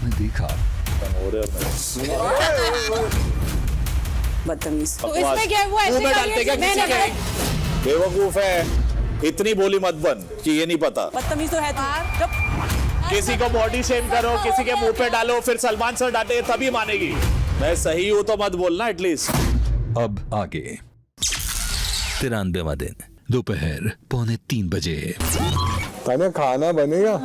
आपने देखा बदतमीज। तो इसमें क्या हुआ? मुंह में डालते क्या किसी के? बेवकूफ है, इतनी बोली मत बन कि ये नहीं पता। बदतमीज तो है तू। किसी को बॉडी शेम करो, किसी के मुंह पे डालो, फिर सलमान सर डांटे तभी मानेगी। मैं सही हूं तो मत बोलना एटलीस्ट। अब आगे 93वां दिन दोपहर 2:45 बजे। तान्या खाना बनेगा?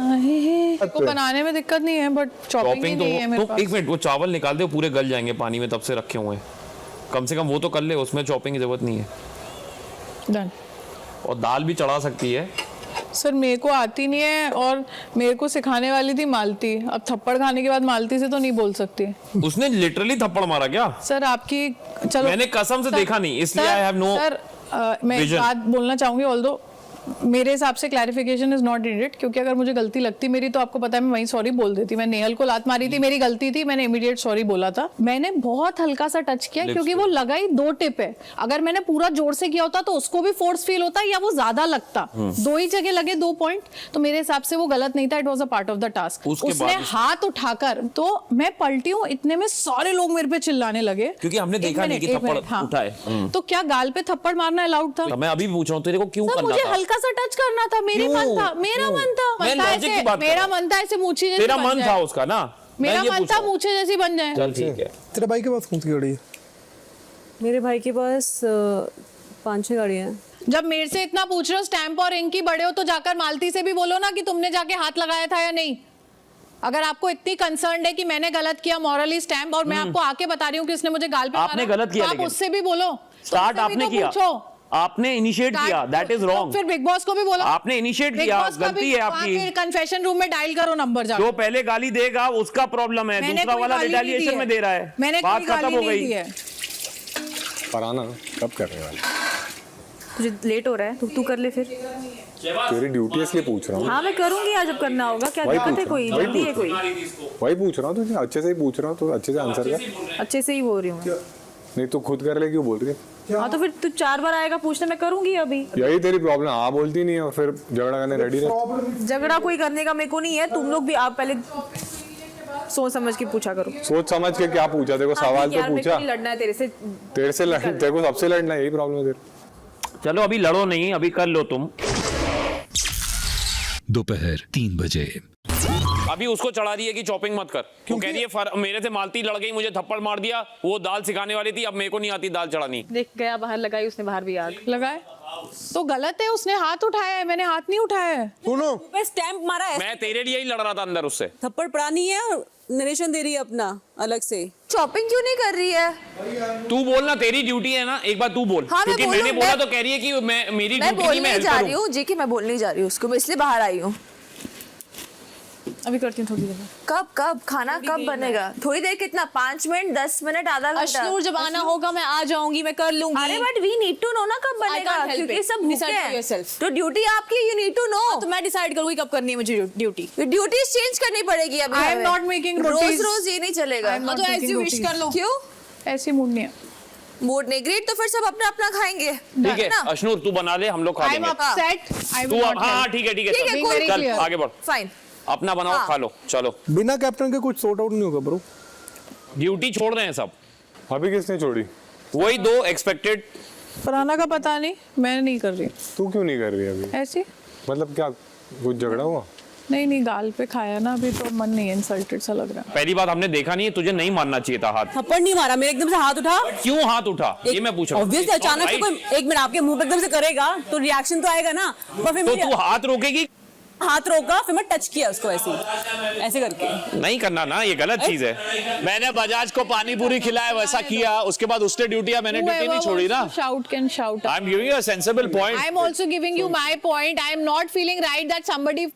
को बनाने में दिक्कत नहीं है, बट चॉपिंग ही नहीं है मेरे पास। एक मिनट, वो चावल निकाल दे, पूरे गल जाएंगे पानी में, तब से रखे हुए हैं। कम से कम वो तो कर ले, उसमें चॉपिंग की जरूरत नहीं है। डन। और दाल भी चढ़ा सकती है। सर मेरे को आती नहीं है, और मेरे को सिखाने वाली थी मालती। अब थप्पड़ खाने के बाद मालती से तो नहीं बोल सकती। उसने लिटरली थप्पड़ मारा क्या? सर आपकी चलो, मैंने कसम से देखा नहीं, इसलिए आई हैव नो। सर मैं एक बात बोलना चाहूंगी, ऑल्दो मेरे हिसाब से क्लैरिफिकेशन इज नॉट नीडेड, क्योंकि अगर मुझे गलती लगती मेरी तो आपको पता है मैं वहीं सॉरी बोल देती। मैं नेहल को लात मारी थी, मेरी गलती थी, मैंने इमीडिएट सॉरी बोला था। मैंने बहुत हल्का सा टच किया क्योंकि वो लगा ही 2 टिप है। अगर मैंने पूरा जोर से किया होता तो उसको भी फोर्स फील होता या वो ज्यादा लगता। 2 ही जगह लगे 2 पॉइंट, तो मेरे हिसाब से वो गलत नहीं था। It was a part of the task. उसने हाथ उठाकर, तो मैं पलटी हूँ, इतने में सारे लोग मेरे पे चिल्लाने लगे क्योंकि हमने देखा नहीं कि थप्पड़ उठाए। तो क्या गाल पे थप्पड़ मारना अलाउड था? मैं अभी पूछ रहा हूँ तेरे को, क्यों करना मुझे था? हल्का सा टच करना था, मेरा मन था। मैं लॉजिक की बात कर रहा हूं। मन था ऐसे मूछी जैसी तेरा बन मन जाए। था उसका ना? मेरा मैं ये मन पूछ था रहा हूं। मूछे जैसी बन जाए। चल ठीक है। तेरे भाई के पास कौन सी गाड़ी है? मेरे भाई के पास 5-6 गाड़ियां हैं। जब मेरे से इतना पूछ रहे हो स्टैंप और इंक की बड़े हो, तो जाकर मालती से भी बोलो ना कि तुमने जाके हाथ लगाया था या नहीं। अगर आपको इतनी कंसर्न है कि मैंने गलत किया मॉरली स्टैम्प, और मैं आपको आके बता रही हूँ कि उसने मुझे गाल पे आपने गलत किया, आप लेकिन उससे भी बोलो। स्टार्ट आपने किया, आपने इनिशिएट किया, दैट इज रॉन्ग। फिर बिग बॉस को भी बोलो, आपने इनिशिएट किया, गलती है आपकी। कन्फेशन रूम में डायल करो नंबर जाकर। जो पहले गाली देगा उसका प्रॉब्लम है, दूसरा वाला रिटेलिएशन में दे रहा है। मैंने बात खत्म हो गई। फरहाना कब करने वाली? तुझे लेट हो रहा है, तू कर ले फिर। तेरी ड्यूटी इसलिए पूछ रहा हूँ। हाँ मैं करूंगी आज, जब करना होगा। क्या वही दिक्कत है? पूछ कोई रहा हूँ, जल्दी है कोई? वही पूछ रहा हूँ तुझे, अच्छे से ही पूछ रहा हूँ, तो अच्छे से आंसर कर। अच्छे से ही बोल रही हूँ मैं। नहीं तो खुद कर ले, क्यों बोल रही है? हाँ तो फिर तू 4 बार आएगा पूछने, मैं करूंगी अभी। यही तेरी प्रॉब्लम, हाँ बोलती नहीं है और फिर झगड़ा करने रेडी रहती। झगड़ा कोई करने का मेरे को नहीं है, तुम लोग भी। आप पहले सोच समझ के पूछा करो। सोच समझ के क्या पूछा? देखो सवाल तो पूछा। लड़ना है तेरे से। तेरे से तेरे को सबसे लड़ना है, यही प्रॉब्लम है तेरे। चलो अभी लड़ो नहीं, अभी कर लो तुम। दोपहर 3 बजे। अभी उसको चढ़ा रही है कि चॉपिंग मत कर, क्यों कह रही है मेरे से मालती लड़ गई, मुझे थप्पड़ मार दिया, वो दाल सिखाने वाली थी, अब मेरे को नहीं आती दाल चढ़ानी। देख गया बाहर, लगाई उसने बाहर भी आग। लगाए तो गलत है, उसने हाथ उठाया है, मैंने हाथ नहीं उठाया है। सुनो, पे स्टैंप मारा है। मैं तेरे लिए ही लड़ रहा था अंदर उससे। थप्पड़ पड़ा नहीं है, नरेशन दे रही है अपना अलग से। शॉपिंग क्यों नहीं कर रही है? तू बोलना, तेरी ड्यूटी है ना, एक बार तू बोल। हाँ, क्योंकि मैंने बोला तो कह रही है कि मेरी मैं ड्यूटी बोलने जा रही हूँ जी, कि मैं बोलने जा रही हूँ उसको, मैं इसलिए बाहर आई हूँ। अभी करती हूँ थोड़ी देर। कब खाना कब बनेगा? थोड़ी देर कितना? 5 मिनट, 10 मिनट, आधा घंटा? अश्नूर जब आना होगा मैं आ जाऊंगी, मैं कर लूंगी। अरे but we need to know ना कब बनेगा, क्योंकि सब भूखे हैं। तो ड्यूटी आपकी, यू नीड टू नो। तो मैं डिसाइड करूंगी कब करनी है मुझे ड्यूटी। ड्यूटी चेंज करनी पड़ेगी अभी। आई एम नॉट मेकिंग रोज ये नहीं चलेगा। तो ऐसे विश कर लो। क्यों? ऐसी मूड नहीं है। मूड नहीं ग्रेट, तो फिर सब अपना अपना खाएंगे। ठीक है अश्नूर, तू बना ले, हम लोग खा आई एम लेंगे। अपसेट, आई तू विल नॉट। हाँ ठीक है ठीक ठीक है, है, cool, चल clear. आगे बढ़, फाइन। अपना बनाओ, खा लो, चलो। बिना कैप्टन के कुछ सॉर्ट आउट नहीं होगा ब्रो। ड्यूटी छोड़ रहे हैं सब। अभी किसने छोड़ी? वही 2 एक्सपेक्टेड। फरहाना का पता नहीं, मैं नहीं कर रही तू क्यों नहीं कर रही अभी? ऐसी। मतलब क्या, कुछ झगड़ा हुआ? नहीं गाल पे खाया ना, अभी तो मन नहीं है, इंसल्टेड सा लग रहा है। पहली बात हमने देखा नहीं है, तुझे नहीं मानना चाहिए था हाथ। थप्पड़ नहीं मारा, मेरे एकदम से हाथ उठा। क्यों हाथ उठा, ये मैं पूछ रहा हूँ। ऑब्वियसली अचानक से कोई 1 मिनट आपके मुंह पे एकदम से करेगा तो रिएक्शन तो आएगा ना। पर फिर तो मैंने तू हाथ रोकेगी? हाथ रोका, फिर मैं टच किया उसको ऐसे करके। नहीं करना ना, ये गलत चीज है। मैंने बजाज को पानी पूरी खिलाया, वैसा किया, उसके बाद उसने ड्यूटी, मैंने ड्यूटी नहीं छोड़ी ना। Shout can shout. I am giving you a sensible point. I am also giving you my point. I am not feeling right that somebody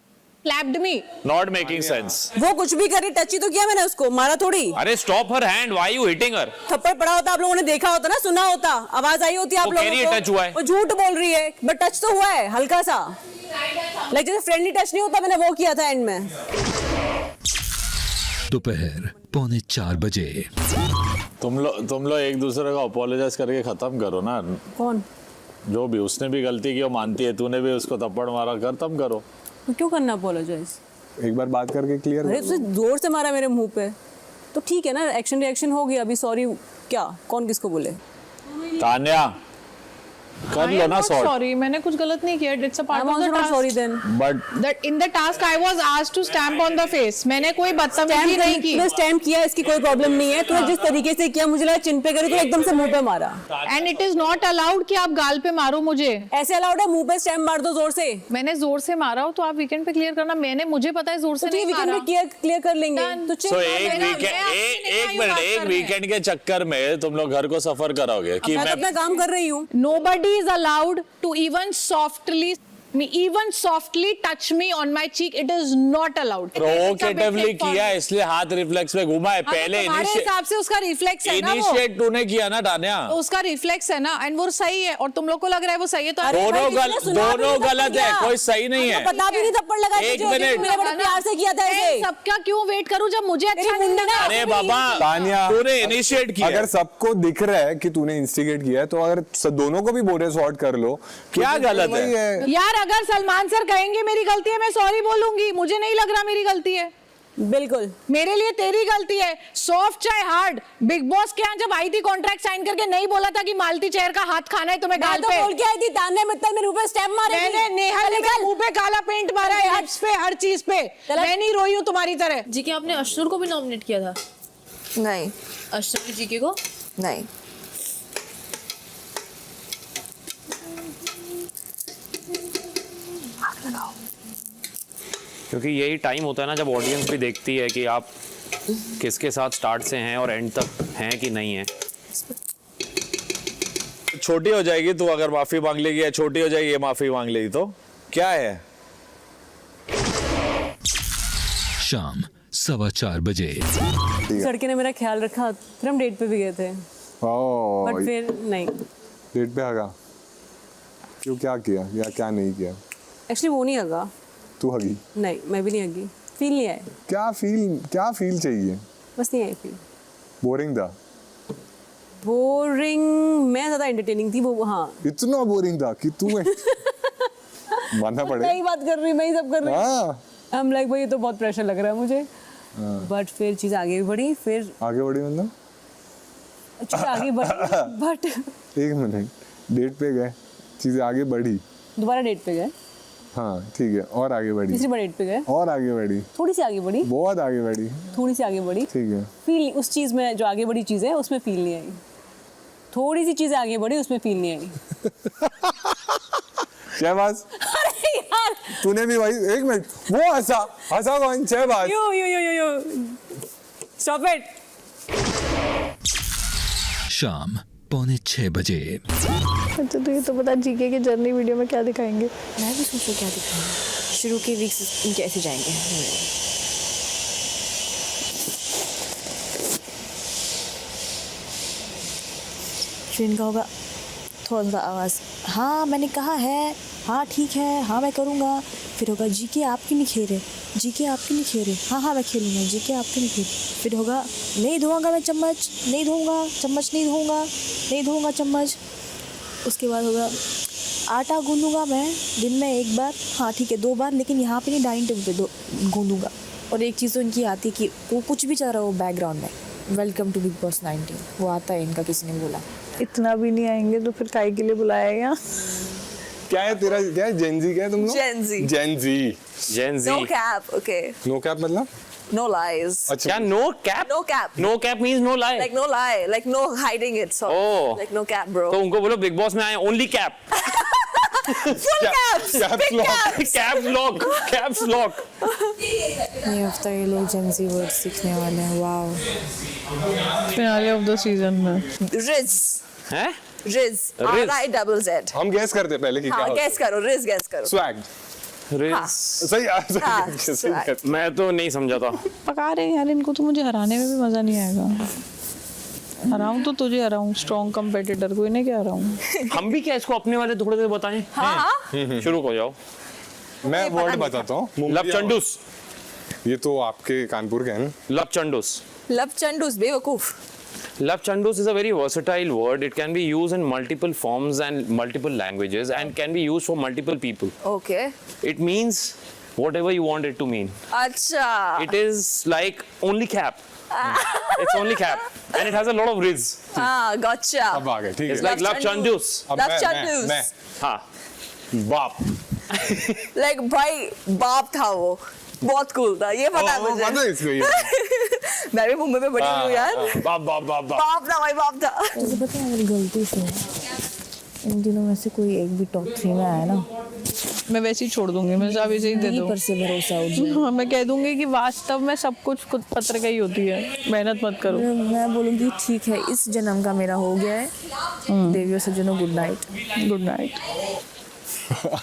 slapped me. Not making sense. वो कुछ भी करे, touch ही तो किया मैंने उसको, मारा थोड़ी। अरे stop her hand, why you hitting her? थप्पड़ पड़ा होता, आप लोगों ने देखा होता ना, सुना होता, आवाज आई होती आप वो कह रही है लोगों टच हुआ है। को। वो झूठ बोल रही है, बट टच तो हुआ है हल्का सा, लाइक जैसे फ्रेंडली टच नहीं होता, मैंने वो किया था एंड में। दोपहर 3:45 बजे। तुम लोग एक दूसरे को अपोलोजाइज करके खत्म करो ना। कौन? जो भी, उसने भी गलती की, वो मानती है, तूने भी उसको थप्पड़ मारा, खत्म करो। तो क्यों करना अपोलोजाइज? एक बार बात करके क्लियर अरे उसने जोर से मारा मेरे मुंह पे, तो ठीक है ना, एक्शन रिएक्शन हो गया, अभी सॉरी क्या, कौन किसको बोले? तान्या कर लो ना सॉर्ट। सॉरी, मैंने कुछ गलत नहीं किया, it's a part I'm of the also not sorry task. then. But That in the task I was asked to stamp on the face. मैंने कोई बदतमीजी नहीं की। तूने स्टैम्प किया, इसकी कोई प्रॉब्लम नहीं है, तूने जिस तरीके से किया मुझे लगा चिन पे करी, तो एकदम से मुंह पे मारा। And it is not allowed कि आप गाल पे मारो मुझे। ऐसे अलाउड है मुंह पे स्टैम्प मार दो जोर से? मैंने जोर से मारा हो तो आप वीकेंड पे क्लियर करना, मैंने मुझे पता है जोर से तो नहीं वीकेंड मारा। में क्लियर कर लेंगे। Done. तो So, चिल एक मिनट, एक वीकेंड के चक्कर में तुम लोग घर को सफर करोगे कि मैं तो अपना काम कर रही हूँ। Nobody is allowed to even softly touch me on my cheek. It is not allowed. प्रोवोकेटिवली किया इसलिए हाथ रिफ्लेक्स में घुमा है। पहले तुम्हारे हिसाब से उसका रिफ्लेक्स है ना, वो इनिशिएट तूने किया ना तान्या। तो उसका रिफ्लेक्स है ना, एंड वो सही है, और तुम लोग को लग रहा है वो सही है, तो अरे भाई, दोनों गलत है, कोई सही नहीं है। पता भी नहीं थप्पड़ लगा एक मिनट। मेरे बड़े प्यार से किया था मैं ऐसे। सबका क्यों वेट करूं जब मुझे अच्छा नहीं लगा? अरे बाबा तान्या, तूने इनिशिएट किया। अगर सबको दिख रहा है कि तूने इंस्टिगेट किया है, तो अगर दोनों को भी बोले सॉर्ट कर लो, क्या तो गलत वही है? यार अगर सलमान सर कहेंगे मेरी गलती है, मैं सॉरी बोलूंगी, मुझे नहीं लग रहा मेरी गलती है। बिल्कुल मेरे लिए तेरी गलती है। सॉफ्ट चाहे हार्ड, बिग बॉस के यहाँ जब आई थी कॉन्ट्रैक्ट साइन करके नहीं बोला था कि मालती चेयर का हाथ खाना है तुम्हें मैं गाल तो पे। बोल के आई थी, तान्या मित्तल मेरे ऊपर स्टैम्प मारेगी। मैंने नेहा ने मेरे मुंह पे काला पेंट मारा है, हिप्स पे, हर चीज पे। मैं नहीं रोई हूँ तुम्हारी तरह। जी के आपने अशनूर को भी नॉमिनेट किया था? नहीं अशनूर जी के को? नहीं क्योंकि यही टाइम होता है ना जब ऑडियंस भी देखती है कि आप किसके साथ स्टार्ट से हैं और एंड तक हैं कि नहीं है। छोटी हो जाएगी तू अगर माफी मांग लेगी, या छोटी हो जाएगी ये माफी मांग लेगी तो क्या है? शाम 4:15 बजे। लड़के ने मेरा ख्याल रखा, फिर हम डेट पे भी गए थे, बट फिर नहीं। डेट पे हगा क्यों? क्या किया या क्या नहीं किया? एक्चुअली वो नहीं हगा। तू हगी? नहीं, मैं भी नहीं हगी, फील नहीं आया। क्या फील चाहिए? बस नहीं आई फील। बोरिंग था? बोरिंग, मैं ज्यादा एंटरटेनिंग थी वो। हाँ, इतना बोरिंग था कि तू मानना पड़ेगा। मैं ही बात कर रही, मैं ही सब कर रही। हाँ, हम लाइक भाई ये तो बहुत प्रेशर लग रहा है मुझे। बट फिर चीज आगे भी बढ़ी, फिर आगे बढ़ी मतलब चीज आगे बढ़ी बट एक मिनट, डेट पे गए, चीजें आगे बढ़ी, दोबारा डेट पे गए, हाँ ठीक है, और आगे बढ़ी, तीसरी बार डेट पे गए, और आगे बढ़ी, थोड़ी सी आगे बढ़ी, बहुत आगे बढ़ी, थोड़ी सी आगे बढ़ी, ठीक है। फील उस चीज में, जो आगे बढ़ी चीज है उसमें फील नहीं आई। थोड़ी सी चीजें आगे बढ़ी, उसमें फील नहीं आई। शहबाज, अरे यार, तूने भी भाई, एक मिनट, वो हंसा कौन? शहबाज। यो स्टॉप इट। शाम 5:45 बजे। अच्छा तो ये तो बता, जीके के जर्नी वीडियो में क्या दिखाएंगे? मैं भी सोचूं क्या दिखाऊं। शुरू के वीक्स इनके ऐसे जाएंगे। ट्रेन का होगा थोड़ा थोड़ा आवाज़, हाँ मैंने कहा है, हाँ ठीक है, हाँ मैं करूँगा। फिर होगा जीके आपकी नहीं खेले, जीके आपकी नहीं खेले, हाँ हाँ मैं खेलूँगा, जीके आपकी नहीं खेले। फिर होगा नहीं धोऊंगा मैं चम्मच, नहीं धोऊंगा चम्मच, नहीं धोऊंगा, नहीं धोऊंगा चम्मच। उसके बाद होगा आटा गूंदूंगा मैं दिन में एक बार, हाँ ठीक है 2 बार, लेकिन यहाँ पे नहीं डाइनिंग टेबल पे गूंदूंगा। और एक चीज़ तो इनकी आती है कि वो कुछ भी चल रहा हो बैकग्राउंड में, वेलकम टू बिग बॉस 19 वो आता है इनका, किसी ने बोला। इतना भी नहीं आएंगे तो फिर काय के लिए बुलाया गया? क्या है तेरा, क्या है जेनजी, क्या है तुम लोग? Gen Z. Gen Z, Gen Z. No cap, okay, no cap मतलब? No lies. अच्छा, क्या no cap? No cap, no cap means no lie. like no lie, like no hiding it, so Oh. like no cap, bro. तो उनको बोलो big boss में आए only cap. Full caps, caps big lock. caps. Caps lock, caps lock. ये हफ्ता ये लोग Gen Z word सीखने वाले हैं, wow. Finale of the season में रिज, हैं? Ridge, Riz. RIZZ। हम गैस करते पहले कि क्या हाँ होता है। गैस करो, रिज गैस करो। Swag, ridge. सही हाँ, सही swag। मैं तो नहीं समझा था। पका रहे हैं यार इनको, तो मुझे हराने में भी मजा नहीं आएगा। हराऊं तो तुझे हराऊं, स्ट्रॉन्ग कंपेटिटर को, इन्हें क्या हराऊं? हम भी क्या इसको अपने वाले थोड़े से बताएं? हाँ शुरू हो जाओ। मैं वर्ड बताता हूँ। लपचंडूस। ये तो आपके कानपुर के हैं ना? लपचंडूस। लब चंडूस बेवकूफ। Lapchandus is a very versatile word. It can be used in multiple forms and multiple languages and can be used for multiple people. Okay. It means whatever you want it to mean. अच्छा It is like only cap. It's only cap, and it has a lot of riz. हाँ गॉटचा अब आ गए, ठीक It's है। like love chandus. अब Love मैं Chandus. हाँ. बाप लाइक भाई बाप था वो बहुत कूल था ये पता है ओ, मुझे पता है इसको ये। मैं भी मुंबई में बड़ी हुई हूँ यार बाप बाप बाप बाप. बाप था भाई बाप था मुझे पता है मेरी गलती से इन दिनों में से कोई एक भी टॉप 3 में आया ना, मैं वैसे ही छोड़ दूंगी, मैं सब ऐसे ही दे यहीं दूँ। पर से भरोसा उठ जाए। हाँ, मैं कह दूंगी कि वास्तव में सब कुछ खुद पत्र का ही होती है, मेहनत मत करो। मैं बोलूँगी ठीक है, इस जन्म का मेरा हो गया है। देवियों सज्जनों good night. Good night.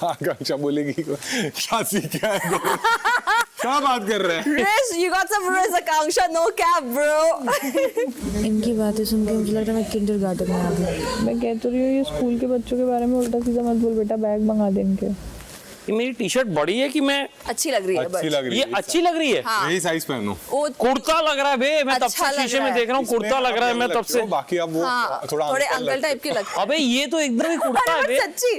Akanksha बोलेगी क्या सीखा है क्या बात कर रहे हैं? Riz, you got some Riz Akanksha, no cap bro इनकी बातें सुन के मुझे लग रहा है मैं किंडरगार्टन में आ गई। मैं कह तो रही हूँ ये स्कूल के बच्चों के बारे में उल्टा सीधा मत बोल बेटा, बैग मंगा दे इनके। ये मेरी टी-शर्ट बड़ी है कि मैं अच्छी लग रही है अच्छी लग रही ये है। अच्छी लग रही है? यही साइज पहनो। कुर्ता लग रहा है बे, मैं तब अच्छा से लग शीशे रहा में है। देख रहा हूँ कुर्ता लग रहा है, मैं तब से। बाकी अब वो थोड़ा थोड़े अंकल टाइप के लगते अबे ये तो एकदम ही कुर्ता है बे। सच्ची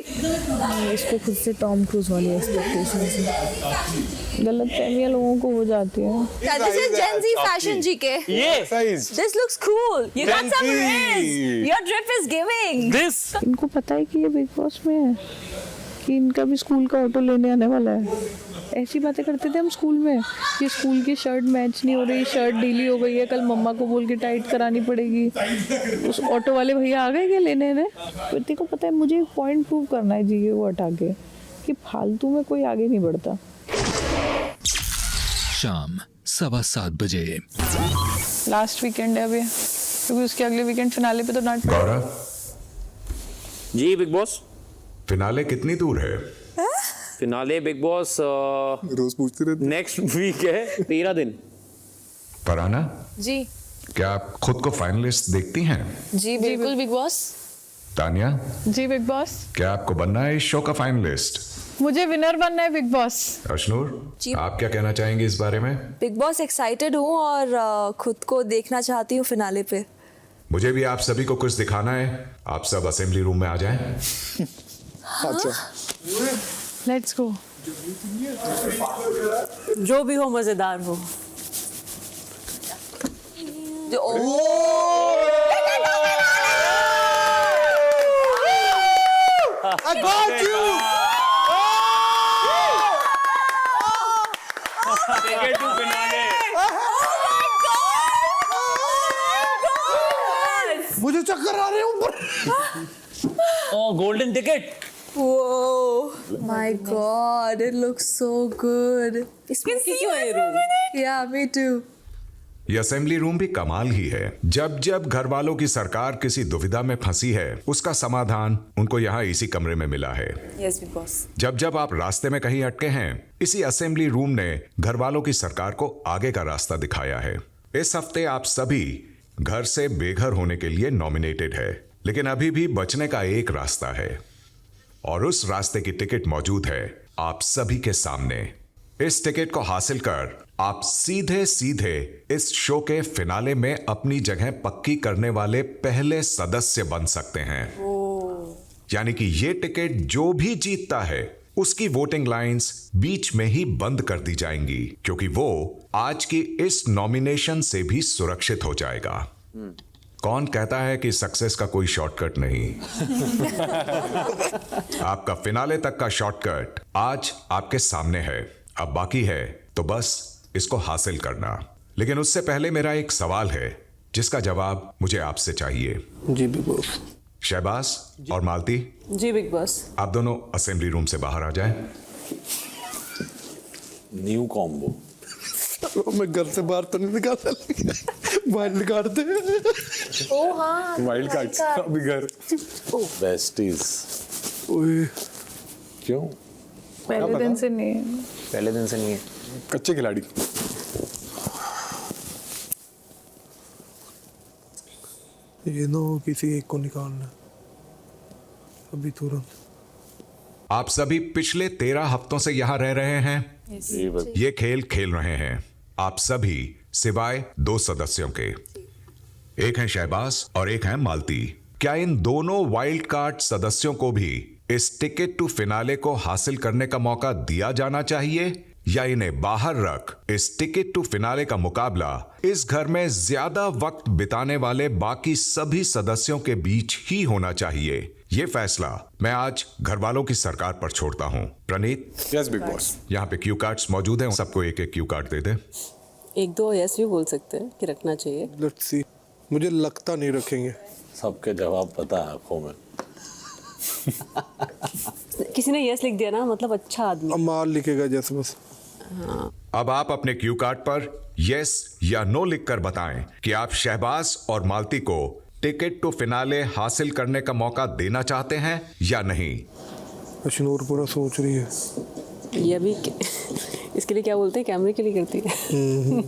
इसको खुद से टॉम क्रूज वाली एक्सपेक्टेशन है। गलत फहमियाँ लोगों को हो जाती हैं। This is Gen Z fashion जी के ये size this looks cool you got some Gen Z. Riz your drip is giving this इनको पता है कि ये बिग बॉस में है, कि इनका भी स्कूल का ऑटो लेने आने वाला है। ऐसी बातें करते थे हम स्कूल में कि स्कूल की शर्ट मैच नहीं हो रही, शर्ट ढीली हो गई है, कल मम्मा को बोल के टाइट करानी पड़ेगी। उस ऑटो वाले भैया आ गए क्या लेने ने? प्रति को पता है मुझे एक पॉइंट प्रूव करना है जी वो हटा के कि फालतू में कोई आगे नहीं बढ़ता। शाम 7:15 बजे। लास्ट वीकेंड है अभी, क्योंकि उसके अगले वीकेंड फिनाले पे तो डांट पड़ेगी। गौरव, जी बिग बॉस। फिनाले कितनी दूर है? फिनाले बिग बॉस रोज पूछते रहते। नेक्स्ट वीक है, 13 दिन। पराना, जी क्या आप खुद को फाइनलिस्ट देखती हैं? जी बिल्कुल बिग बॉस। तानिया, जी बिग बॉस, क्या आपको बनना है इस शो का फाइनलिस्ट? मुझे विनर बनना है बिग बॉस। अशनूर, जी। आप क्या कहना चाहेंगे इस बारे में? बिग बॉस एक्साइटेड हूँ और खुद को देखना चाहती हूँ फिनाले पे मुझे भी आप सभी को कुछ दिखाना है। आप सब असेंबली रूम में आ जाएं। अच्छा लेट्स गो। जो भी हो मजेदार हो। I got you. Ticket to finale. मुझे चक्कर आ रहे हैं ऊपर। Oh, golden ticket. Whoa my god it looks so good क्यों है ये रूम? yeah me too ये असेंबली रूम भी कमाल ही है। जब जब घर वालों की सरकार किसी दुविधा में फंसी है, उसका समाधान उनको यहाँ इसी कमरे में मिला है। Yes Bigg boss. जब जब आप रास्ते में कहीं अटके हैं, इसी असेंबली रूम ने घर वालों की सरकार को आगे का रास्ता दिखाया है। इस हफ्ते आप सभी घर से बेघर होने के लिए नॉमिनेटेड है, लेकिन अभी भी बचने का एक रास्ता है और उस रास्ते की टिकट मौजूद है आप सभी के सामने। इस टिकट को हासिल कर आप सीधे सीधे इस शो के फिनाले में अपनी जगह पक्की करने वाले पहले सदस्य बन सकते हैं। यानी कि ये टिकट जो भी जीतता है उसकी वोटिंग लाइंस बीच में ही बंद कर दी जाएंगी, क्योंकि वो आज की इस नॉमिनेशन से भी सुरक्षित हो जाएगा। कौन कहता है कि सक्सेस का कोई शॉर्टकट नहीं? आपका फिनाले तक का शॉर्टकट आज आपके सामने है। अब बाकी है तो बस इसको हासिल करना। लेकिन उससे पहले मेरा एक सवाल है जिसका जवाब मुझे आपसे चाहिए। जी बिग बॉस। शहबाज और मालती, जी बिग बॉस। आप दोनों असेंबली रूम से बाहर आ जाएं। New combo. मैं घर से बाहर तो नहीं निकाल वाइल्ड कार्ड दे। ओ हाँ वाइल्ड कार्ड अभी घर। बेस्टीज। ओए क्यों? पहले दिन से नहीं है। पहले दिन से नहीं है। कच्चे खिलाड़ी। ये ना हो किसी एक को निकालना अभी तुरंत। आप सभी पिछले 13 हफ्तों से यहां रह रहे हैं। ये खेल खेल रहे हैं आप सभी सिवाय 2 सदस्यों के। एक है शहबाज और एक है मालती। क्या इन दोनों वाइल्ड कार्ड सदस्यों को भी इस टिकट टू फिनाले को हासिल करने का मौका दिया जाना चाहिए या इन्हें बाहर रख इस टिकट टू फिनाले का मुकाबला इस घर में ज्यादा वक्त बिताने वाले बाकी सभी सदस्यों के बीच ही होना चाहिए। ये फैसला मैं आज घर वालों की सरकार पर छोड़ता हूँ। प्रणीत। Yes Bigg Boss. यहाँ पे क्यू कार्ड्स मौजूद हैं, सबको एक एक क्यू कार्ड दे दे। एक दो यस भी बोल सकते हैं कि रखना चाहिए। लेट्स सी, मुझे लगता नहीं रखेंगे। सबके जवाब पता है आंखों में। किसी ने यस लिख दिया ना, मतलब अच्छा आदमी। अमाल लिखेगा जैसे बस। अब आप अपने क्यू कार्ड पर यस या नो लिखकर बताएं कि आप शहबाज और मालती को टिकट टू फिनाले हासिल करने का मौका देना चाहते हैं या नहीं। अशनूर पूरा सोच रही है। ये अभी इसके लिए क्या बोलते हैं, कैमरे के लिए करती है।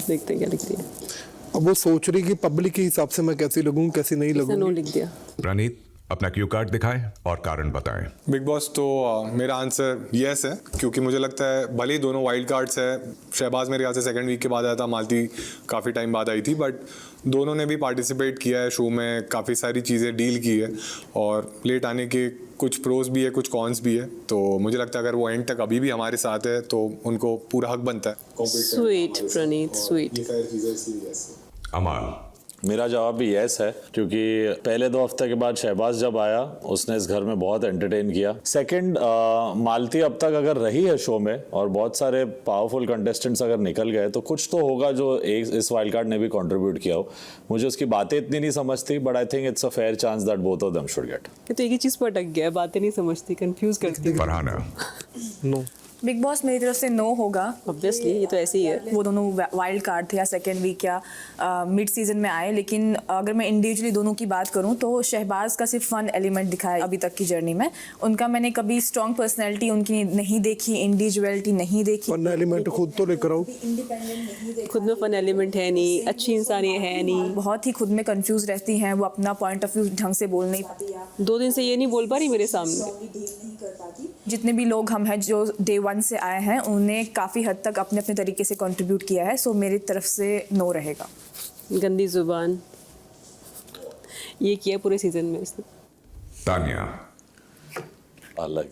देखते हैं क्या लिखती है। अब वो सोच रही कि पब्लिक के हिसाब से मैं कैसी लगूं, कैसी नहीं लगूं। नो लिख दिया। प्रणीत अपना क्यू कार्ड दिखाएं और कारण बताएं। बिग बॉस तो मेरा आंसर यस है, क्योंकि मुझे लगता है भले ही दोनों वाइल्ड कार्ड्स है, शहबाज मेरे ख्याल से सेकंड वीक के बाद आया था, मालती काफ़ी टाइम बाद आई थी, बट दोनों ने भी पार्टिसिपेट किया है शो में, काफ़ी सारी चीज़ें डील की है और लेट आने के कुछ प्रोज भी है, कुछ कॉन्स भी है। तो मुझे लगता है अगर वो एंड तक अभी भी हमारे साथ है तो उनको पूरा हक बनता है। स्वीट प्रणीत, स्वीट। अमाल। मेरा जवाब भी यस है, क्योंकि पहले 2 हफ्ते के बाद शहबाज जब आया उसने इस घर में बहुत एंटरटेन किया। सेकंड, मालती अब तक अगर रही है शो में और बहुत सारे पावरफुल कंटेस्टेंट्स अगर निकल गए तो कुछ तो होगा जो इस वाइल्ड कार्ड ने भी कंट्रीब्यूट किया हो। मुझे उसकी बातें इतनी नहीं समझती, but I think it's a fair chance that both of them should get. तो एक ही चीज पर अटक गया, बातें नहीं समझती, कंफ्यूज करती। फरहाना। नो। बिग बॉस मेरी तरफ से नो होगा। ऑब्वियसली ये तो ऐसे ही है। वो दोनों वाइल्ड कार्ड थे या सेकेंड वीक या मिड सीजन में आए, लेकिन अगर मैं इंडिविजुअली दोनों की बात करूं तो शहबाज का सिर्फ फन एलिमेंट दिखाया अभी तक की जर्नी में। उनका मैंने कभी स्ट्रॉन्ग पर्सनैलिटी उनकी नहीं देखी, इंडिविजुअलिटी नहीं देखी। फन एलिमेंट खुद तो लेकर आओ। खुद में फन एलिमेंट है नहीं, अच्छी इंसान ये है नहीं, बहुत ही खुद में कंफ्यूज रहती हैं, वो अपना पॉइंट ऑफ व्यू ढंग से बोल नहीं पाती। 2 दिन से ये नहीं बोल पा रही मेरे सामने। जितने भी लोग हम हैं जो डे 1 से आए हैं उन्हें काफ़ी हद तक अपने अपने तरीके से कंट्रीब्यूट किया है, सो मेरी तरफ से नो रहेगा। गंदी जुबान ये किया पूरे सीजन में इसने। तानिया। अलग।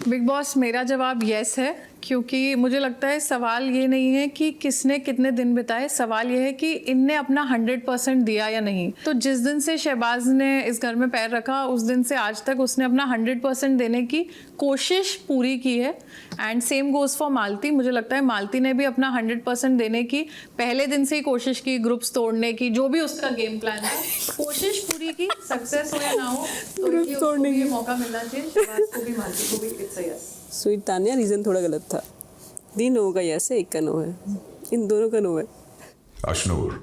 बिग बॉस मेरा जवाब यस है, क्योंकि मुझे लगता है सवाल ये नहीं है कि किसने कितने दिन बिताए, सवाल ये है कि इनने अपना 100% दिया या नहीं। तो जिस दिन से शहबाज ने इस घर में पैर रखा उस दिन से आज तक उसने अपना 100% देने की कोशिश पूरी की है। एंड सेम गोज फॉर मालती। मुझे लगता है मालती ने भी अपना 100% देने की पहले दिन से ही कोशिश की, ग्रुप्स तोड़ने की, जो भी उसका गेम प्लान है कोशिश पूरी की। सक्सेस हो या ना हो तो तोड़ने की मौका मिलना चाहिए शहबाज को भी, मालती को भी। It's a yes. Sweet Tania, reason थोड़ा गलत था। 3 लोगों का यस है, 1 का नो है, इन दोनों का नो है। अशनूर।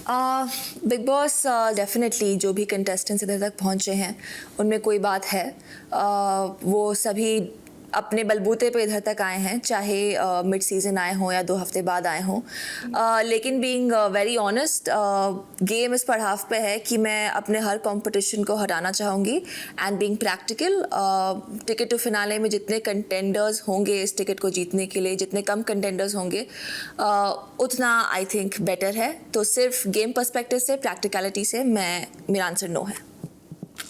बिग बॉस डेफिनेटली जो भी कंटेस्टेंट्स इधर तक पहुंचे हैं उनमें कोई बात है। वो सभी अपने बलबूते पे इधर तक आए हैं, चाहे मिड सीजन आए हों या 2 हफ्ते बाद आए हों। लेकिन बीइंग वेरी ऑनेस्ट, गेम इस पड़ाव पे है कि मैं अपने हर कंपटीशन को हटाना चाहूँगी। And being practical, ticket to finale में जितने कंटेंडर्स होंगे इस टिकट को जीतने के लिए, जितने कम कंटेंडर्स होंगे उतना आई थिंक बेटर है। तो सिर्फ गेम पर्सपेक्टिव से, प्रैक्टिकलिटी से मेरा आंसर नो है।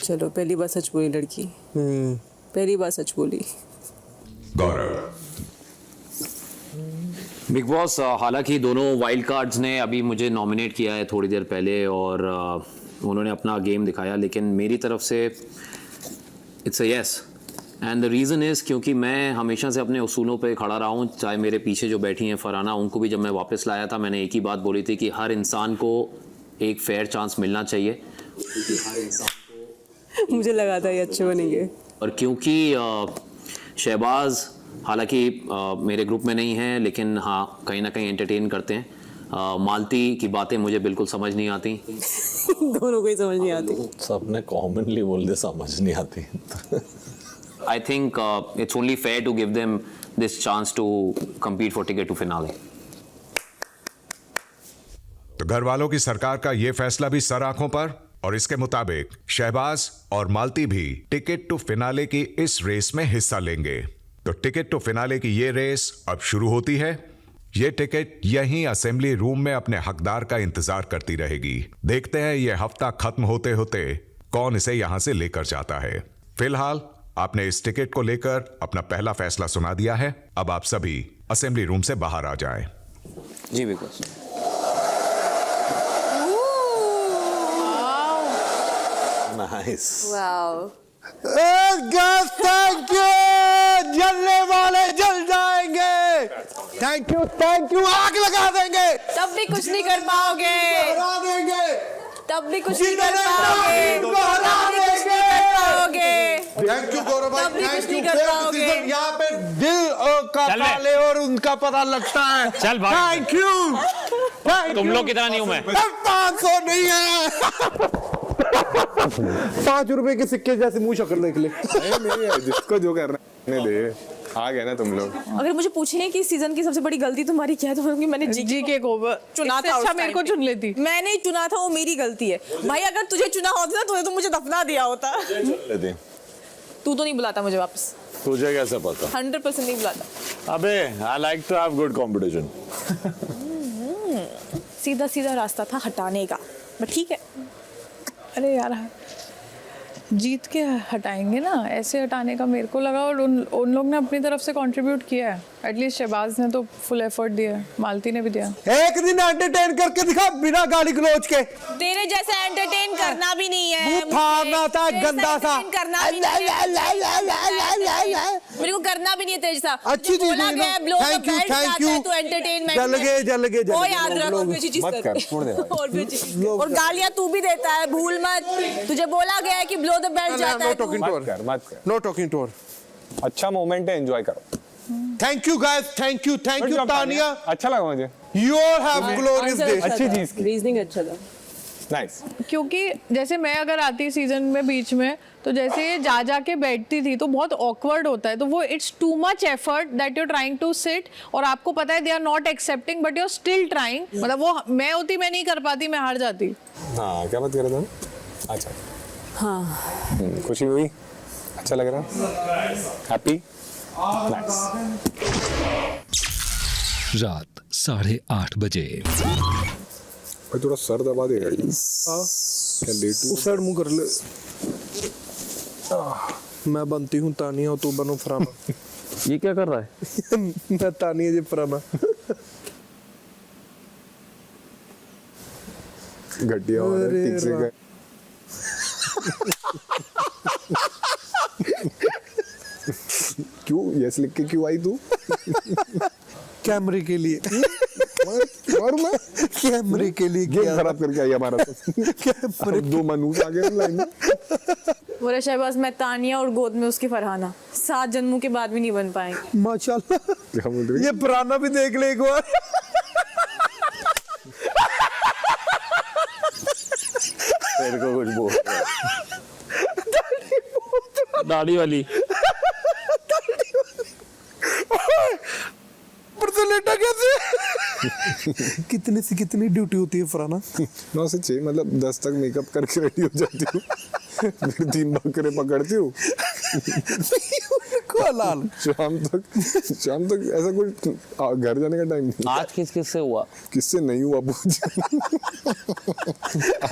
चलो, पहली बार सच बोली लड़की, पहली बार सच बोली। गौरव। बिग बॉस हालांकि दोनों वाइल्ड कार्ड्स ने अभी मुझे नॉमिनेट किया है थोड़ी देर पहले और उन्होंने अपना गेम दिखाया, लेकिन मेरी तरफ से it's a yes. And the reason is क्योंकि मैं हमेशा से अपने उसूलों पे खड़ा रहा हूँ। चाहे मेरे पीछे जो बैठी हैं फरहाना, उनको भी जब मैं वापस लाया था मैंने एक ही बात बोली थी कि हर इंसान को एक फेयर चांस मिलना चाहिए, क्योंकि हर इंसान को मुझे लगा था ये अच्छे बनेंगे। और क्योंकि शहबाज हालांकि मेरे ग्रुप में नहीं है, लेकिन हाँ कहीं ना कहीं एंटरटेन करते हैं। मालती की बातें मुझे बिल्कुल समझ नहीं आती। दोनों को ही समझ नहीं आती। सबने कॉमनली बोल दे समझ नहीं आती। I think it's only fair to give them this chance to compete for ticket to finale. तो घर वालों की सरकार का यह फैसला भी सर आंखों पर, और इसके मुताबिक शहबाज और मालती भी टिकट टू फिनाले की इस रेस में हिस्सा लेंगे। तो टिकट टू फिनाले की ये रेस अब शुरू होती है। ये टिकट यहीं असेंबली रूम में अपने हकदार का इंतजार करती रहेगी। देखते हैं ये हफ्ता खत्म होते होते कौन इसे यहां से लेकर जाता है। फिलहाल आपने इस टिकट को लेकर अपना पहला फैसला सुना दिया है। अब आप सभी असेंबली रूम से बाहर आ जाएं। जी because nice. Wow thank you, जलने वाले जल जाएंगे। थैंक यू, आग लगा देंगे, तब भी कुछ नहीं कर पाओगे, हरा देंगे, तब भी कुछ नहीं कर पाओगे। थैंक यू गौरव भाई, तब भी कुछ थैंक नहीं यू। कर पाओगे। यहाँ पे दिल का ताले और उनका पता लगता है। चल भाई। थैंक यू, तुम लोग कितना नहीं हूं मैं। 500 नहीं है। 5 रुपए के सिक्के जैसे मुंह शक्ल देख ले। नहीं है, जिसको जो कर रहा है दे। आ गए ना तुम लोग। अगर मुझे पूछें कि इस सीजन की सबसे बड़ी गलती तुम्हारी क्या है तो बोलूंगी मैंने जीके को चुना था। अच्छा मेरे को चुन लेती। मैंने चुना था, वो मेरी गलती है भाई। अगर तुझे चुना होता तो तूने मुझे दफना दिया होता। तू तो नहीं बुलाता मुझे वापस। तुझे कैसे पता? 100% नहीं बुलाता। अबे I like to have good competition. सीधा सीधा रास्ता था हटाने का, बट ठीक है। अरे यार जीत के हटाएंगे ना, ऐसे हटाने का मेरे को लगा। और उन लोग ने अपनी तरफ से कंट्रीब्यूट किया है। एटलीस्ट शहबाज ने तो फुल एफर्ट दिया है, मालती ने भी दिया। एक दिन एंटरटेन करके दिखा बिना गाली गलौज के। तेरे जैसा एंटरटेन करना भी नहीं है, मुंह फाड़ना था गंदा सा। करना भी नहीं है। मेरे को करना भी नहीं है तेरे जैसा। अच्छी चीज है। Thank you. तू एंटरटेनमेंट जल गए। वो याद रख, और भी अच्छी चीज कर। और भी अच्छी चीज। और गालियां तू भी देता है, भूल मत। तुझे बोला गया है कि बिलो द बेल्ट जाता है। मत कर। No talking to her. अच्छा मोमेंट है, एंजॉय करो। Thank you guys, thank you Tania. अच्छा लगा मुझे। You all have glorious days. अच्छी चीज की। रीजनिंग अच्छा था। नाइस। क्योंकि जैसे मैं अगर आती सीजन में बीच में, तो जैसे ये जा के बैठती थी तो बहुत ऑकवर्ड होता है। तो वो it's too much effort that you trying to sit, और आपको पता है they are not accepting but you are still trying. मतलब वो मैं होती, मैं नहीं कर पाती, मैं हार जाती। हाँ, क्या बात कर रहे थे? अच्छा। हाँ। खुशी हुई? अच्छा लग रहा? हैप्पी? नाइस। रात 8:30 बजे। भाई थोड़ा सर दबा देगा। क्या लेट हूँ? सर मुंह कर ले। मैं बनती हूँ तानिया और तू बनो फराना। ये क्या कर रहा है? मैं तानिया जी फराना। घटिया हो रहा है, ठीक से कर। क्यों यस लिख के क्यों आई तू? कैमरे के लिए। और मैं कैमरे के लिए गेम खराब करके आई हमारा। कैमरे 2 मनूस आ गए लाइन में। बोला शहबाज मैं तानिया और गोद में उसकी फरहाना 7 जन्मों के बाद भी नहीं बन पाएंगे। माशाल्लाह। क्या बोल रही है? ये पुराना भी देख ले एक बार। तेरे को कुछ बोल। दाढ़ी वाली। पर तो लेटा कैसे? कितने से कितनी ड्यूटी होती है फराना? 9 से 6, मतलब 10 तक मेकअप करके रेडी हो जाती हूँ। फिर 3 बकरे पकड़ती हूँ। हलाल। शाम तक ऐसा कुछ घर जाने का टाइम नहीं। आज किससे हुआ? किससे नहीं हुआ पूछ।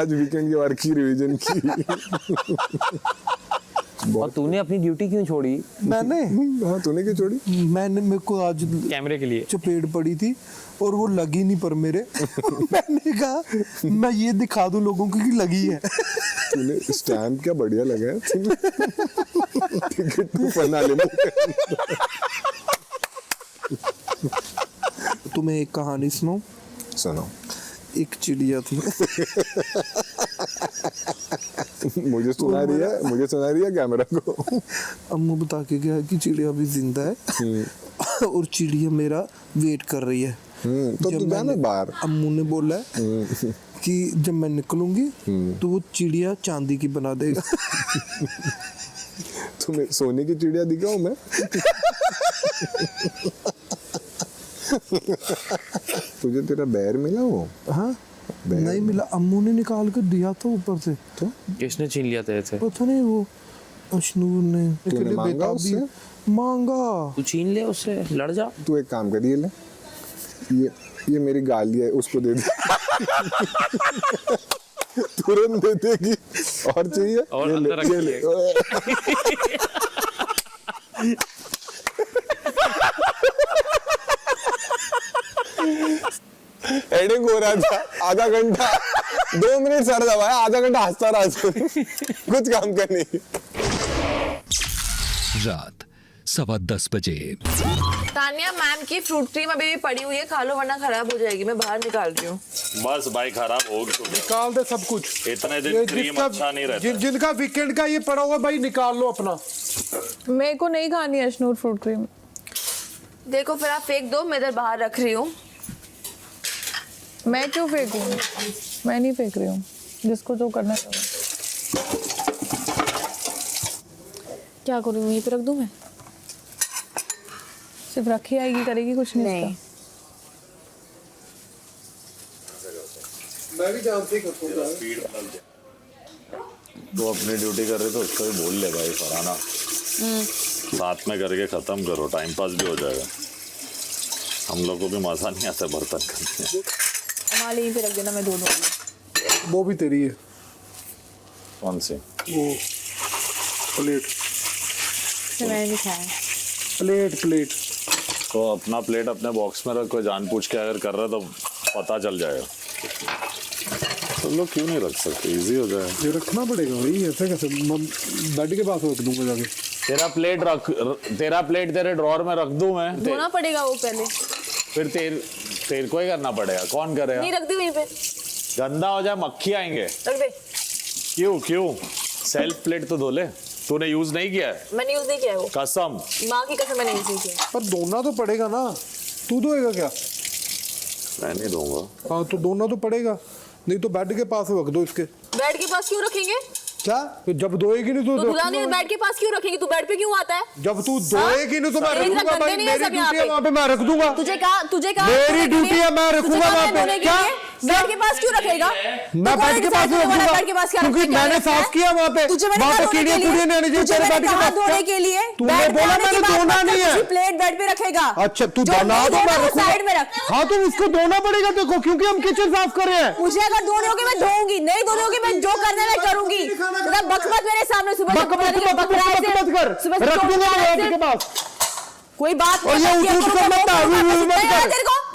आज वीकेंड के बार की रिवीजन की। और तूने अपनी ड्यूटी क्यों छोड़ी? मैंने? हाँ, तूने क्यों छोड़ी? मैंने, मेरे को आज कैमरे के लिए चपेट पड़ी थी और वो लगी नहीं पर मेरे। मैंने कहा मैं ये दिखा दूं लोगों को कि लगी है। तूने स्टैम्प क्या बढ़िया लगा है। टिकट तो बना ले। तुम्हें एक कहानी सुनाऊं? सुनो। एक चिड़िया थी। मुझे सुना रही है कैमरा को। अम्मू बता के गया कि चिड़िया भी जिंदा है और चिड़िया मेरा वेट कर रही है। तो तू जाना बाहर। अम्मू ने बोला कि जब मैं निकलूंगी तो वो चिड़िया चांदी की बना देगा। तुम्हें सोने की चिड़िया दिखाऊं मैं? तुझे तेरा बैर मिला वो? हाँ नहीं मिला, अम्मू ने निकाल कर दिया था ऊपर से। तो किसने छीन लिया तेरे से? पता नहीं, वो अशनूर ने। तूने मांगा उससे? मांगा। तू छीन ले उससे, लड़ जा। तू एक काम कर, ये ले, ये मेरी गाली है, उसको दे दे। तुरंत दे देगी। और चाहिए? और अंदर रख ये ले। हेडिंग हो रहा था आधा घंटा, 2 मिनट सर दबाया, आधा घंटा हंसता रहा कुछ काम कर नहीं। रात 10:15 बजे। तानिया मैम की फ्रूट क्रीम अभी भी पड़ी हुई है, खा लो वरना खराब हो जाएगी। मैं बाहर निकाल रही हूँ। बस भाई खराब होगी तो निकाल दे सब कुछ। इतने दिन क्रीम अच्छा नहीं रहता। जिनका वीकेंड का ये पड़ा हुआ भाई निकाल लो अपना। मेरे को नहीं खानी है अशनूर फ्रूट क्रीम। देखो फिर आप फेंक दो, मैं इधर बाहर रख रही हूँ। मैं क्यों फेंकूं? मैं नहीं फेंक रही हूँ, जिसको जो करना है करो। क्या करूँ, यहीं पे रख दूँ मैं? सिर्फ रखी आएगी, करेगी कुछ नहीं। मैं भी जानती करता हूँ। तो अपनी ड्यूटी कर रहे तो उसको भी बोल ले भाई फराना, साथ में करके खत्म करो, टाइम पास भी हो जाएगा। हम लोग को भी मजा नहीं आता बर्तन करने में। हमारे यहीं पे रख देना, मैं धो दूँगी। वो भी तेरी है। कौन सी? वो प्लेट। मैंने नहीं खाया। प्लेट तो अपना प्लेट अपने बॉक्स में रखो, जान पूछ के अगर कर रहा तो पता चल जाएगा। तो लोग क्यों नहीं रख सकते, इजी हो जाए। ये रखना पड़ेगा भाई, ऐसे कैसे? बेड के पास रख दूंगा जाके। तेरा प्लेट तेरे ड्रॉर में रख दूं मैं? धोना पड़ेगा वो पहले, फिर तेरे को ही करना पड़ेगा। कौन करेगा? नहीं रख दी वहीं पे, गंदा हो जाए, मक्खी आएंगे। रख दे। क्यों सेल्फ प्लेट तो धो ले। तूने यूज नहीं किया है? मैंने यूज नहीं किया है वो, कसम। माँ की कसम मैंने यूज नहीं किया। पर धोना तो पड़ेगा ना। तू धोएगा क्या? मैं नहीं दूंगा। हाँ तो धोना तो पड़ेगा, नहीं तो बेड के पास रख दो इसके। बेड के पास क्यों रखेंगे? क्या? तो जब धोएगी नहीं तो दुल्हन बेड के पास क्यों रखेंगी? तू बेड पे क्यों आता है? जब तू धोएगी नहीं तो मैं रखूंगा भाई। मेरी ड्यूटी है वहाँ पे, मैं रख दूंगा। तुझे कहा मेरी ड्यूटी है, मैं रखूंगा वहाँ पे। क्या? बेड के पास क्यों रखेगा? मैं बेड के पास रखूंगा बेड के पास क्या क्योंकि मैंने साफ किया वहाँ पे। तुझे मैंने वहाँ पे कीड़े नहीं आने चाहिए तेरे बेड के पास। धोने के लिए तूने बोला मैंने धोना नहीं है। प्लेट बेड पे रखेगा। अच्छा तू बना दो, मैं रखूंगा साइड में रख। हाँ तो उसको धोना पड़ेगा देखो, क्योंकि हम किचन साफ कर रहे हैं। मुझे अगर धोने होगे मैं धोऊंगी, नहीं धोने होगे मैं जो करना मैं करूंगी। बकमत मेरे सामने सुबह मत कर, रख दूंगा मैं बेड के पास। कोई बात और ये उठ कर मत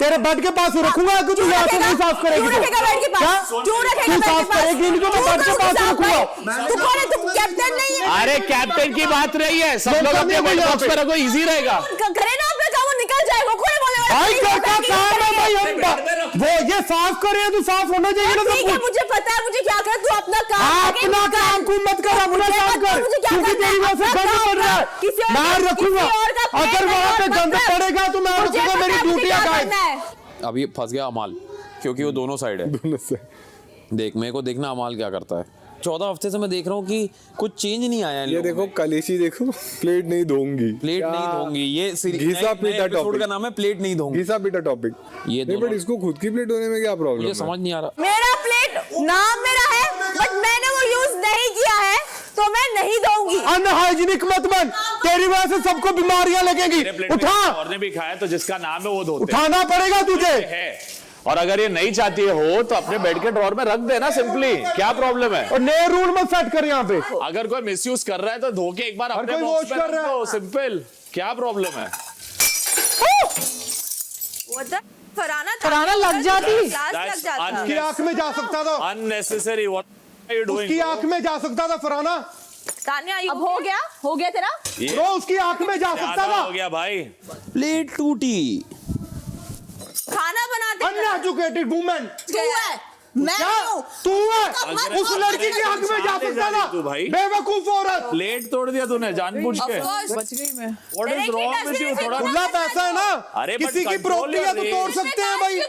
तेरे बेड के पास रखूंगा कि तू यहाँ से नहीं साफ करेगी। क्यों रखेगा बेड के पास? क्यों रखेगा बेड के पास? करेगी नहीं तो मैं बेड के पास रखूंगा। तू कौन है? तू कैप्टन नहीं है। अरे कैप्टन की बात रही है, सब लोग अपने बेड बॉक्स पे रखो, इजी रहेगा। करे ना अपना काम, निकल जाएगा। कौन बोले भाई क्या काम है भाई? हम वो ये साफ कर रहे हैं तो साफ होना चाहिए ना सब कुछ। मुझे पता है मुझे क्या कर। तू अपना काम अपना काम को मत कर, अपना काम कर, क्योंकि तेरी वजह से गंद पड़ रहा है। मैं रखूंगा, अगर वहाँ पे गंद पड़ेगा तो मैं रखूंगा। मेरी ड्यूटी है। अभी फंस गया अमाल, क्योंकि वो दोनों साइड है। दोनों से देख, मेरे को देखना अमाल क्या करता है। 14 हफ्ते से मैं देख रहा हूँ कि कुछ चेंज नहीं आया। ये देखो कलेशी, देखो प्लेट नहीं धोंगी, प्लेट नहीं धोंगी। ये घिसा पीटा टॉपिक का नाम है, प्लेट नहीं धोंगी। घिसा पीटा टॉपिक। ये नहीं बट इसको खुद की प्लेट धोने में क्या प्रॉब्लम है? मुझे समझ नहीं आ रहा। मेरा प्लेट नाम मेरा है, बट मैंने वो यूज नहीं किया है तो मैं नहीं दूंगी। अनहाइजीनिक मत बन, तेरी वजह से सबको बीमारियां लगेंगी। उठा, और ने भी खाया तो जिसका नाम है वो धोते उठाना पड़ेगा तुझे है। और अगर ये नहीं चाहती हो तो अपने बेड के ड्रॉर में रख देना, सिंपली। क्या प्रॉब्लम है? और नए रूल मत सेट कर यहाँ पे। अगर कोई मिसयूज कर रहा है तो धो के एक बार अपने कोई बॉक्स वॉश में कर रहा रख है। दो, सिंपल। क्या प्रॉब्लम है? फराना लग जाती। उसकी आंख में जा सकता था, unnecessary. What are you doing? उसकी आंख में जा सकता था फराना। तानिया अब हो गया तेरा। ब्रो उसकी आंख में जा सकता था। हो गया भाई। प्लेट टूटी। खाना बनाते अनएजुकेटेड वुमेन तू है, मैं क्या? हूँ। तू है, उस लड़की की आंख में जा सकता था। तू भाई बेवकूफ औरत। प्लेट तोड़ दिया तूने जानबूझ के। बच गई मैं। What is wrong with you? थोड़ा खुला पैसा है ना, अरे but किसी की control प्रॉपर्टी है तो your तोड़ rage। सकते हैं भाई।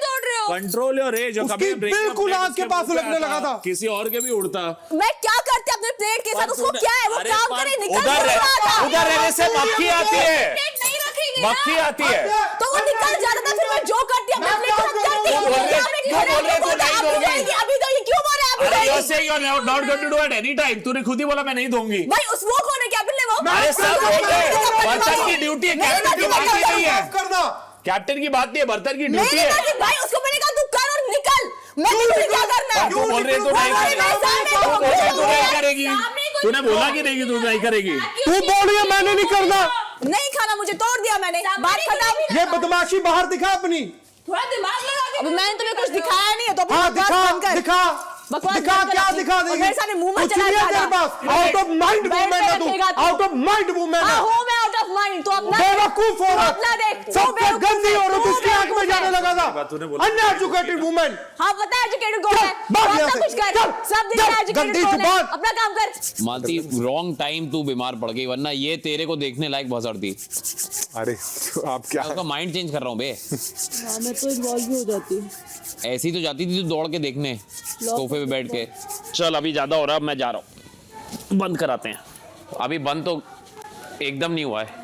Control your age. उसकी बिल्कुल आंख के पास लगने लगा था। किसी और के भी उड़ता। मैं क्या करती अपने प्लेट के साथ? उसको क्या है? वो काम करे, निकल उधर रहने से मक्खी आती है, मक्खी आती है। तो वो निकल जाता था, फिर मैं जो करती अपने प्लेट के साथ करती हूँ। अभी तो ये क्यों बोल रहे हैं? अरे you say you are not going to do it any time. तूने खुद ही बोला मैं नहीं दूंगी। भाई उस वो कौन है? कैप्टन ने वो? अरे सब बर्तन की ड्यूटी है, कैप्टन की बात ही नहीं है। करना कैप्टन की बात नहीं है, बर्तन की ड्यूटी है। भाई उसको मैंने कहा तू कर और निकल। मैं तुझे क्या करना है? तू बोल रही है तू नहीं करेगी। तूने बोला कि नहीं कि तू नहीं करेगी। तू बोल रही है मैंने नहीं करना। नहीं खाना, मुझे तोड़ दिया मैंने, बात खत्म। ये बदमाशी बाहर दिखा अपनी। थोड़ा दिमाग लगा के। अभी मैंने तुम्हें कुछ दिखाया नहीं है तो हाँ दिखा दिखा बकवास दिखा, बंद कर क्या अपनी। दिखा और देगी? मेरे सामने मुंह में कुछ चला नहीं है जाता। तेरे पास। आउट ऑफ माइंड वूमेन है तू, आउट ऑफ माइंड वूमेन हाँ है। हूँ मैं आउट ऑफ माइंड, तो अपना बेवकूफ तू औरत, अपना देख। सबसे गंदी औरत उसकी आंख में जाने लगा था। Uneducated women. हाँ पता है एजुकेटेड कौन है, भाग तू यहाँ अपना से। कुछ कर, चल, सब दिन चल, एजुकेटेड गंदी कौन है, जुबान। अपना काम कर। मालती रॉन्ग टाइम तू बीमार पड़ गई, वरना ये तेरे को देखने लायक भसड़ती। अरे आप क्या उसका माइंड चेंज कर रहा हूँ बे। मैं तो इन्वॉल्व भी हो जाती। ऐसी तो जाती थी तू दौड़ के देखने सोफे पे बैठ के। चल अभी ज्यादा हो रहा है, मैं जा रहा हूँ, बंद कराते हैं। अभी बंद तो एकदम नहीं हुआ है।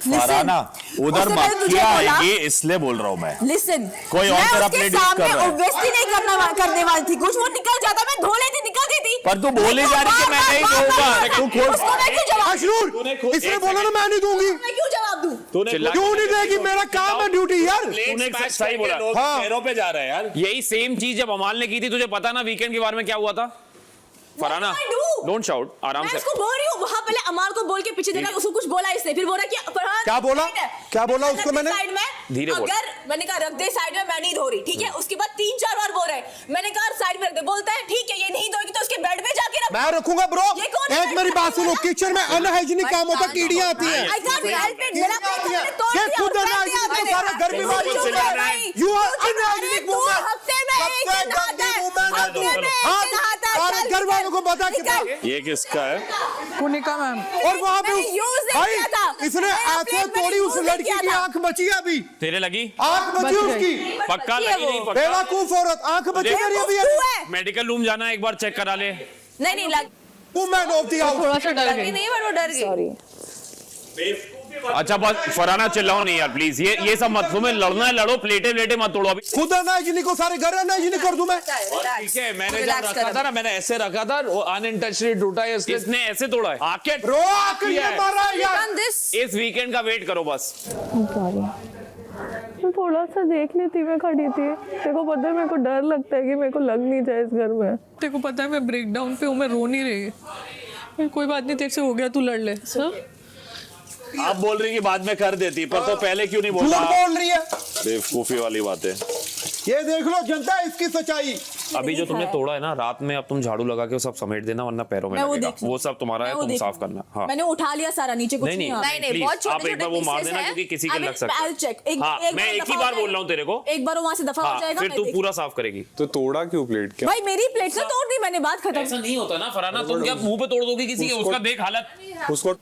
फरहाना उधर उससे पहले तुझे मक्खियां बोला- आएगी इसलिए बोल रहा हूँ मैं। लिसन, कोई और तेरा प्लेट यूज कर रहा है। ऑब्वियसली नहीं करने वाली थी कुछ, वो निकल जाता, मैं धो लेती, निकल देती। पर तू बोली जा रही कि मैं नहीं दूंगा, तू खुद उसको मैं क्यों जवाब अशरूर, इसने बोला ना मैं नहीं दूंगी। मैं क्यों जवाब दूं? क्यों नहीं देगी? मेरा काम है, ड्यूटी यार। तूने सही बोला। हाँ। पैरों पे जा रहे हैं यार। यही सेम चीज जब अमाल ने की थी, तुझे पता ना वीकेंड के बारे में क्या हुआ था? Farhana What do I do? Don't shout, आराम मैं से। इसको बोल रही हूँ, वहाँ पहले अमाल को बोल के पीछे देखा, उसको कुछ बोला इसने, फिर बोला कि फरहान क्या बोला? साइड है। क्या बोला मैंने उसको रख दे मैंने? साइड में, धीरे बोल। अगर मैंने कहा रख दे साइड में, मैं नहीं धो रही, ठीक है। उसके बाद 3-4 बार बोल रहा है, मैंने कहा साइड में रख दे, बोलता है ठीक है ये नहीं धोएगी तो उसके बेड पे जाके रख। मैं रखूंगा ब्रो। ये कौन है? एक मेरी बात सुनो, किचन में अनहाइजीनिक काम होता है, कीड़ियां आती हैं। I can't help it, मेरा प्लेट मैंने तोड़ ये दिया, खुद फेंक अनहाइजीनिक दिया तो सारा घर मैंने। बीमारी तू हो चुप गया। रह भाई। You are तू चुप रह, unhygienic तू woman। हफ्ते में एक सबसे दिन नहाता है, गंदी woman है हफ्ते तू। में एक हाँ, दिन नहाता है, सारे चल, घर वालों को पता कि निकल। ये किसका है? पुनिका मैम। और वहाँ पे मैंने use नहीं भाई किया था। इसने मैंने ऐसे प्लेट मैंने तोड़ी, उस use नहीं लड़की किया की था। आंख बची है अभी, तेरे लगी? आंख बची बच उसकी। पक्का बची है लगी वो। नहीं? पक्का? बेवकूफ औरत, आंख बची मेरी अभी। तू है। मेडिकल रूम जाना है, एक बार चेक करा ले। नहीं लग वुमेन ऑफ द हाउस। थोड़ा सा डर लगी गई। नहीं, पर वो डर गई। सॉरी। अच्छा बस फरहाना चिल्लाओ नहीं यार प्लीज, ये सब मत। तुम्हें लड़ना है लड़ो, प्लेटे मत तोड़ो अभी। खुद अनहाइजीनिक को सारे घर अनहाइजीनिक कर दूं मैं। ठीक है, मैंने जब Relax रखा कर था ना, मैंने ऐसे रखा था, वो अनइंटेंशनली टूटा है इसलिए। इसने ऐसे तोड़ा है आके। ब्रो आखिर ये मारा है यार। Done this। इस वीकेंड का वेट करो बस। मैं थोड़ा सा देख लेती, मैं खड़ी थी। तेरे को पता है मेरे को डर लगता है कि मेरे को लग नहीं जाए इस घर में। तेरे को पता है मैं ब्रेक डाउन पे हूँ, मैं रो नहीं रही। कोई बात नहीं, तेरे से हो गया, तू लड़ ले। आप बोल रही कि बाद में कर देती, पर तो पहले क्यों नहीं झूठ बोला? बोल रही है। बेवकूफी वाली बातें। ये देख लो जनता, इसकी सच्चाई। अभी जो तुमने तोड़ा है ना, रात में अब तुम झाड़ू लगा के वो सब समेट देना, वरना पैरों में मैं वो लगेगा। देख लूं। वो सब तुम्हारा है, मैं वो तुम देख साफ लूं। करना। हाँ मैंने उठा लिया सारा, नीचे कुछ नहीं, नहीं। नहीं, नहीं please, बहुत आप छोटे एक बार वो मार देना, क्योंकि किसी के लग सकता है। चेक हाँ, मैं एक ही बार बोल रहा हूँ तेरे को। एक बार वहाँ से दफा हो हाँ, जाएगा। फिर मैं तू देख- पूरा साफ करेगी। तो तोड़ा क्यों प्लेट? क्या भाई मेरी प्लेट से तोड़ दी मैंने, बात खत्म। ऐसा नहीं होता ना फरहाना, तुम क्या मुंह पे तोड़ दोगी किसी के? उसका देख हालत। उसको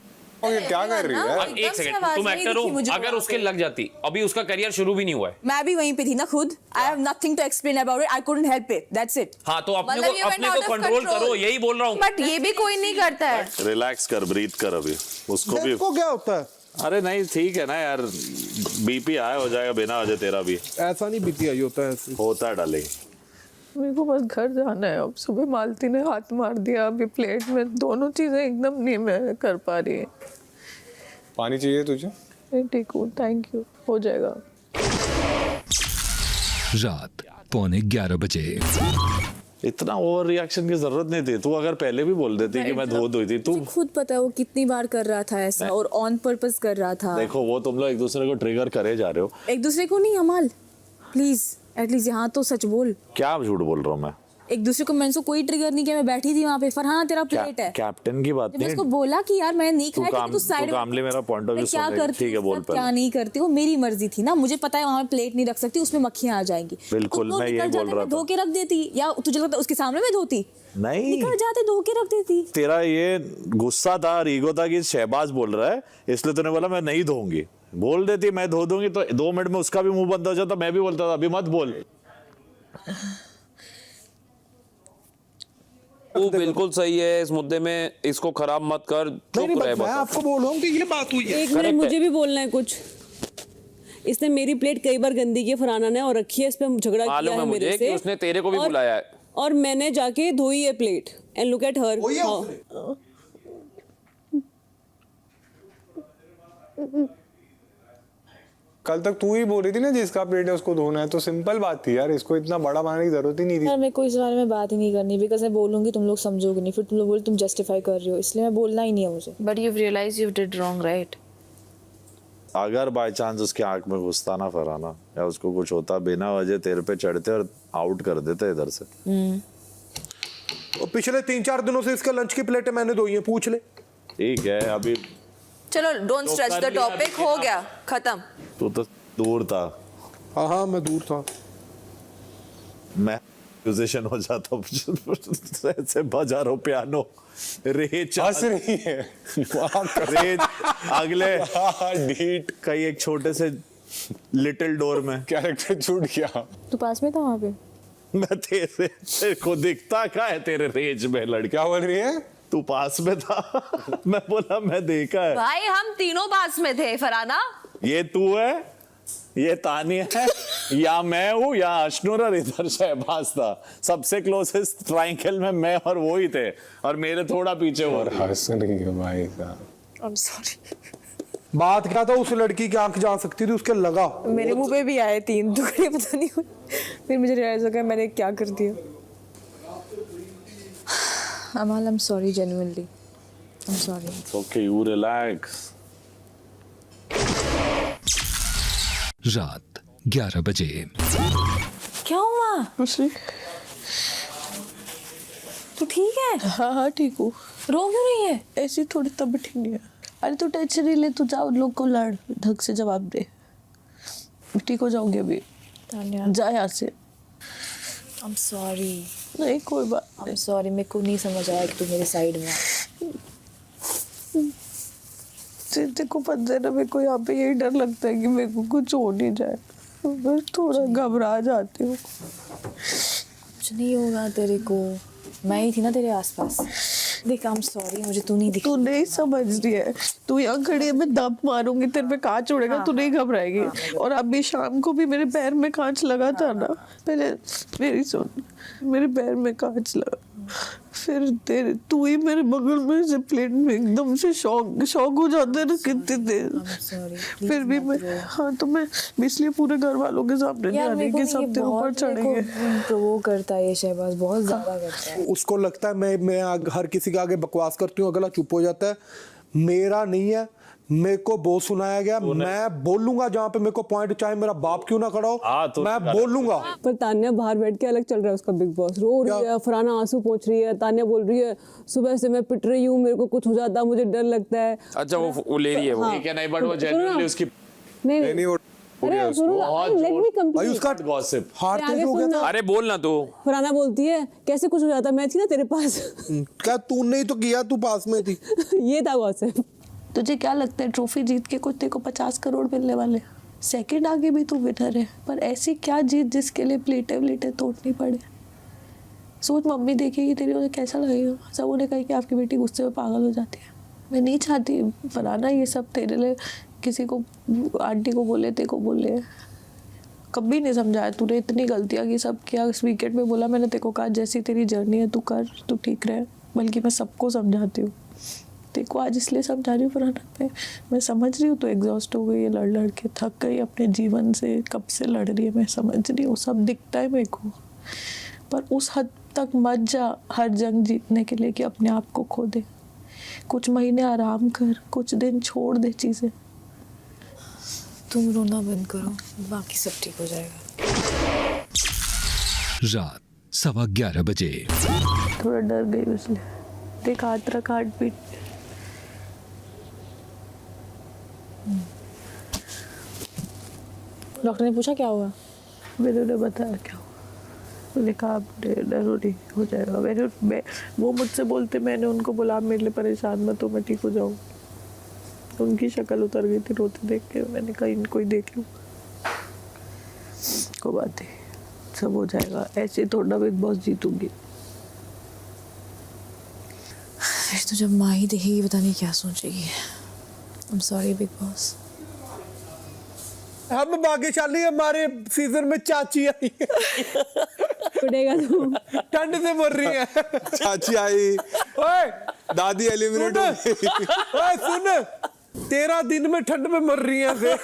क्या कर रही है? अब एक सेकंड, तुम एक्टर हो, अगर उसके लग जाती, अभी उसका करियर शुरू भी नहीं हुआ है। मैं भी वहीं पे थी ना खुद। I have nothing to explain about it, I couldn't help it, that's it. हाँ तो अपने मतलब ये को went out of control control। करो, यही बोल रहा हूँ। बट ये भी कोई नहीं करता है। रिलैक्स कर, ब्रीथ कर अभी। उसको भी इसको क्या होता है? अरे नहीं ठीक है ना यार, बीपी हाई हो जाएगा बिना वजह तेरा भी। ऐसा नहीं बीती आई होता है ऐसे। होता है डाले। मेरे को बस घर जाना है। अब सुबह मालती ने हाथ मार दिया, अभी प्लेट में दोनों चीजें एकदम नहीं मैं कर पा रही। पानी चाहिए तुझे? नहीं ठीक हूँ, थैंक यू, हो जाएगा। रात 11:15 बजे। इतना ओवर रिएक्शन की जरूरत नहीं थी। तू अगर पहले भी बोल देती कि मैं धो दी थी। तू खुद पता है वो कितनी बार कर रहा था ऐसा, और ऑन पर्पस कर रहा था। देखो, वो तुम लोग एक दूसरे को ट्रिगर करे जा रहे हो। एक दूसरे को नहीं अमाल, प्लीज एटलीस्ट यहाँ तो सच बोल। क्या झूठ बोल रहा हूँ मैं? एक दूसरे को, मैंने कोई ट्रिगर नहीं किया, मैं बैठी थी वहाँ पे। फरहाना तेरा प्लेट है। कैप्टन की बात जब मैं नहीं। उसको बोला कि यार मैं नहीं खाया, ठीक है, तू साइड कामले मेरा पॉइंट ऑफ व्यू क्या सुन। करती ठीक है, बोल क्या नहीं करती, वो मेरी मर्जी थी ना। मुझे पता है वहाँ पे प्लेट नहीं रख सकती, उसमें मक्खियाँ आ जाएंगी। बिल्कुल, तो मैं यही बोल रहा था। धो के रख देती, या तुझे लगता है उसके सामने में धोती? नहीं, निकल जाते, धो के रख देती। तेरा ये गुस्सा था और ईगो था कि शहबाज बोल रहा है, इसलिए तूने बोला मैं नहीं धोऊंगी। बोल देती मैं धो दूंगी तो 2 मिनट में उसका भी मुंह बंद हो जाता, मैं भी बोलता था अभी मत बोल। तू बिल्कुल सही है इस मुद्दे में, इसको खराब मत कर। नहीं नहीं, मैं आपको बोल रहा हूँ कि ये बात हुई है। एक मिनट, मुझे भी बोलना है कुछ। इसने मेरी प्लेट कई बार गंदी की है फरहाना ने, और रखी है, इस पे झगड़ा किया मालूम है है मेरे मुझे से। कि उसने तेरे को भी और- बुलाया है। और मैंने जाके धोई है plate. And look at her. कल तक तू ही बोल रही थी ना जिसका प्लेट है उसको धोना है, तो सिंपल बात थी यार, इसको इतना बड़ा बनाने की जरूरत ही नहीं थी। यार मेरे को इस बारे में बात ही नहीं करनी, बिकॉज मैं बोलूंगी तुम लोग समझोगे नहीं, फिर तुम लोग बोल तुम जस्टिफाई कर रही हो, इसलिए मैं बोलना ही नहीं है मुझे। But you realise you did wrong right. अगर बाय चांस उसकी आंख में घुसता ना फरहाना, या उसको कुछ होता, बिना वजह तेरे पे चढ़ते और आउट कर देते इधर से। और पिछले 3-4 दिनों से इसके लंच की प्लेटें मैंने धोई हैं, पूछ ले। ठीक है, अभी चलो डोंट स्ट्रेच द टॉपिक, हो गया खत्म। तू तो दूर था। हाँ मैं दूर था। मैं म्यूजिशियन हो जाता ऐसे बजा रहा हूँ पियानो, रेच हंस रही है रेच अगले डीट कई एक छोटे से लिटिल डोर में कैरेक्टर छूट गया। तू पास में था वहाँ पे? मैं तेरे को दिखता क्या है तेरे रेज में लड़का? क्या बोल रही है? तू पास में था मैं बोला मैं देखा है भाई हम तीनों पास में थे फरहाना। ये तू है, ये तानिया है, या मैं हूँ या अशनूर, और इधर शहबाज था। सबसे क्लोजेस्ट ट्रायंगल में मैं और वो ही थे, और मेरे थोड़ा पीछे हो और हंस रही है भाई साहब। आई एम सॉरी। बात क्या था, उस लड़की की आंख जा सकती थी, उसके लगा। मेरे मुंह पे भी आए 3 टुकड़े, पता नहीं फिर मुझे रियलाइज हो गया मैंने क्या कर दिया। अमाल आई am sorry, genuinely I am sorry. Okay, you relax. रात 11 बजे। क्या हुआ? तू ठीक है? हाँ ठीक हूँ। रो क्यों रही है? ऐसी थोड़ी तबीयत ठीक नहीं है। अरे तू टेंशन नहीं ले, तू जा उन लोग को लड़, ढंग से जवाब दे। ठीक हो जाओगे अभी, जा यहाँ से। आई एम सॉरी। नहीं कोई बात आई एम सॉरी, मेरे को नहीं समझ आया कि तू मेरे साइड में है। देखो पता है ना, मेरे को यहाँ पे यही डर लगता है कि मेरे को कुछ हो नहीं जाए, मैं थोड़ा घबरा जाती हूँ। कुछ नहीं होगा तेरे को, मैं ही थी ना तेरे आसपास। देख आई एम सॉरी, मुझे तू नहीं दिखा। तू नहीं समझ रही है, तू यहाँ खड़ी है, मैं दब मारूंगी तेरे पे, कांच उड़ेगा, तू नहीं घबराएगी। और अभी शाम को भी मेरे पैर में कांच लगा था ना, पहले मेरी सुन, मेरे पैर में कांच लगा, फिर तेरे तू ही मेरे बगल में से प्लेट में एकदम से शॉक हो जाते हैं ना कितनी देर। फिर भी मैं, हाँ तो मैं इसलिए पूरे घर वालों के सामने नहीं आ रही कि सब तेरे ऊपर चढ़ेंगे। वो करता है ये शहबाज, बहुत ज्यादा करता है। उसको लगता है मैं हर किसी के आगे बकवास करती हूँ, अगला चुप हो जाता है। मेरा नहीं है, मेरे को बहुत सुनाया गया, मैं बोलूंगा जहाँ पे मेरे को पॉइंट, चाहे मेरा बाप क्यों ना खड़ा हो, मैं बोलूंगा। पर तान्या बाहर बैठ के अलग चल रहा है उसका बिग बॉस, रो रही है, फरहाना आंसू पोंछ रही है, तान्या बोल रही है सुबह से मैं पिट रही हूँ, मेरे को कुछ हो जाता, मुझे डर लगता है। अच्छा वो ले रही है वो, ठीक है, नहीं बट वो जेन्युइनली उसकी नहीं अरे सुनो, लेट मी कंप्लीट। भाई उसका गॉसिप हार्ट अटैक हो गया था। अरे बोल ना तू। फरहाना बोलती है कैसे कुछ हो जाता, मैं थी ना तेरे पास। क्या तूने ही तो किया, तू पास में थी। ये था गॉसिप। तुझे क्या लगता है ट्रॉफी जीत के कुछ तेरे को 50 करोड़ मिलने वाले? सेकंड आगे भी तू विनर है, पर ऐसी क्या जीत जिसके लिए प्लेटें तोड़नी पड़े? सोच, मम्मी देखेगी तेरी, उन्हें कैसा लगेगा? सब उन्हें कहे कि आपकी बेटी गुस्से में पागल हो जाती है। मैं नहीं चाहती फरहाना ये सब तेरे लिए किसी को, आंटी को बोले, तेरे को बोले, कभी नहीं समझाया तूने। इतनी गलतियाँ की, सब किया, इस वीकेंड में बोला मैंने तेरे को, कहा जैसी तेरी जर्नी है तू कर, तू ठीक रहे। बल्कि मैं सबको समझाती हूँ, देखो आज इसलिए समझा रही हूँ फरहाना पे, मैं समझ रही हूँ तो एग्जॉस्ट हो गई है, लड़ के थक गई अपने जीवन से, कब से लड़ रही है, मैं समझ रही हूँ, सब दिखता है मेरे को। पर उस हद तक मत जा हर जंग जीतने के लिए कि अपने आप को खो दे। कुछ महीने आराम कर, कुछ दिन छोड़ दे चीज़ें। तुम रोना बंद करो, बाकी सब ठीक हो जाएगा। रात 11:15 बजे। थोड़ा डर गई इसलिए। देख हाथ रख, हार्ट बीट। डॉक्टर ने पूछा क्या हुआ? मैंने उन्हें बताया क्या हुआ, उन्होंने कहा डरो नहीं, हो जाएगा। मैं वो मुझसे बोलते, मैंने उनको बोला आप मेरे लिए परेशान मत हो, मैं ठीक हो जाऊँ। उनकी शक्ल उतर गई थी रोते देख के, मैंने कहा इनको ही देख लूँ, को बात है, सब हो जाएगा, ऐसे थोड़ा बिग बॉस जीतूंगी। तो जब माँ ही देखेगी पता नहीं क्या सोचेगी। I am sorry Bigg Boss. हम भाग्यशाली, हमारे सीजन में चाची आई पिटेगा तू, ठंड से मर रही है। चाची आई, ओए दादी एलिमिनेट हो गई। ओए सुन, 13 दिन में ठंड में मर रही है।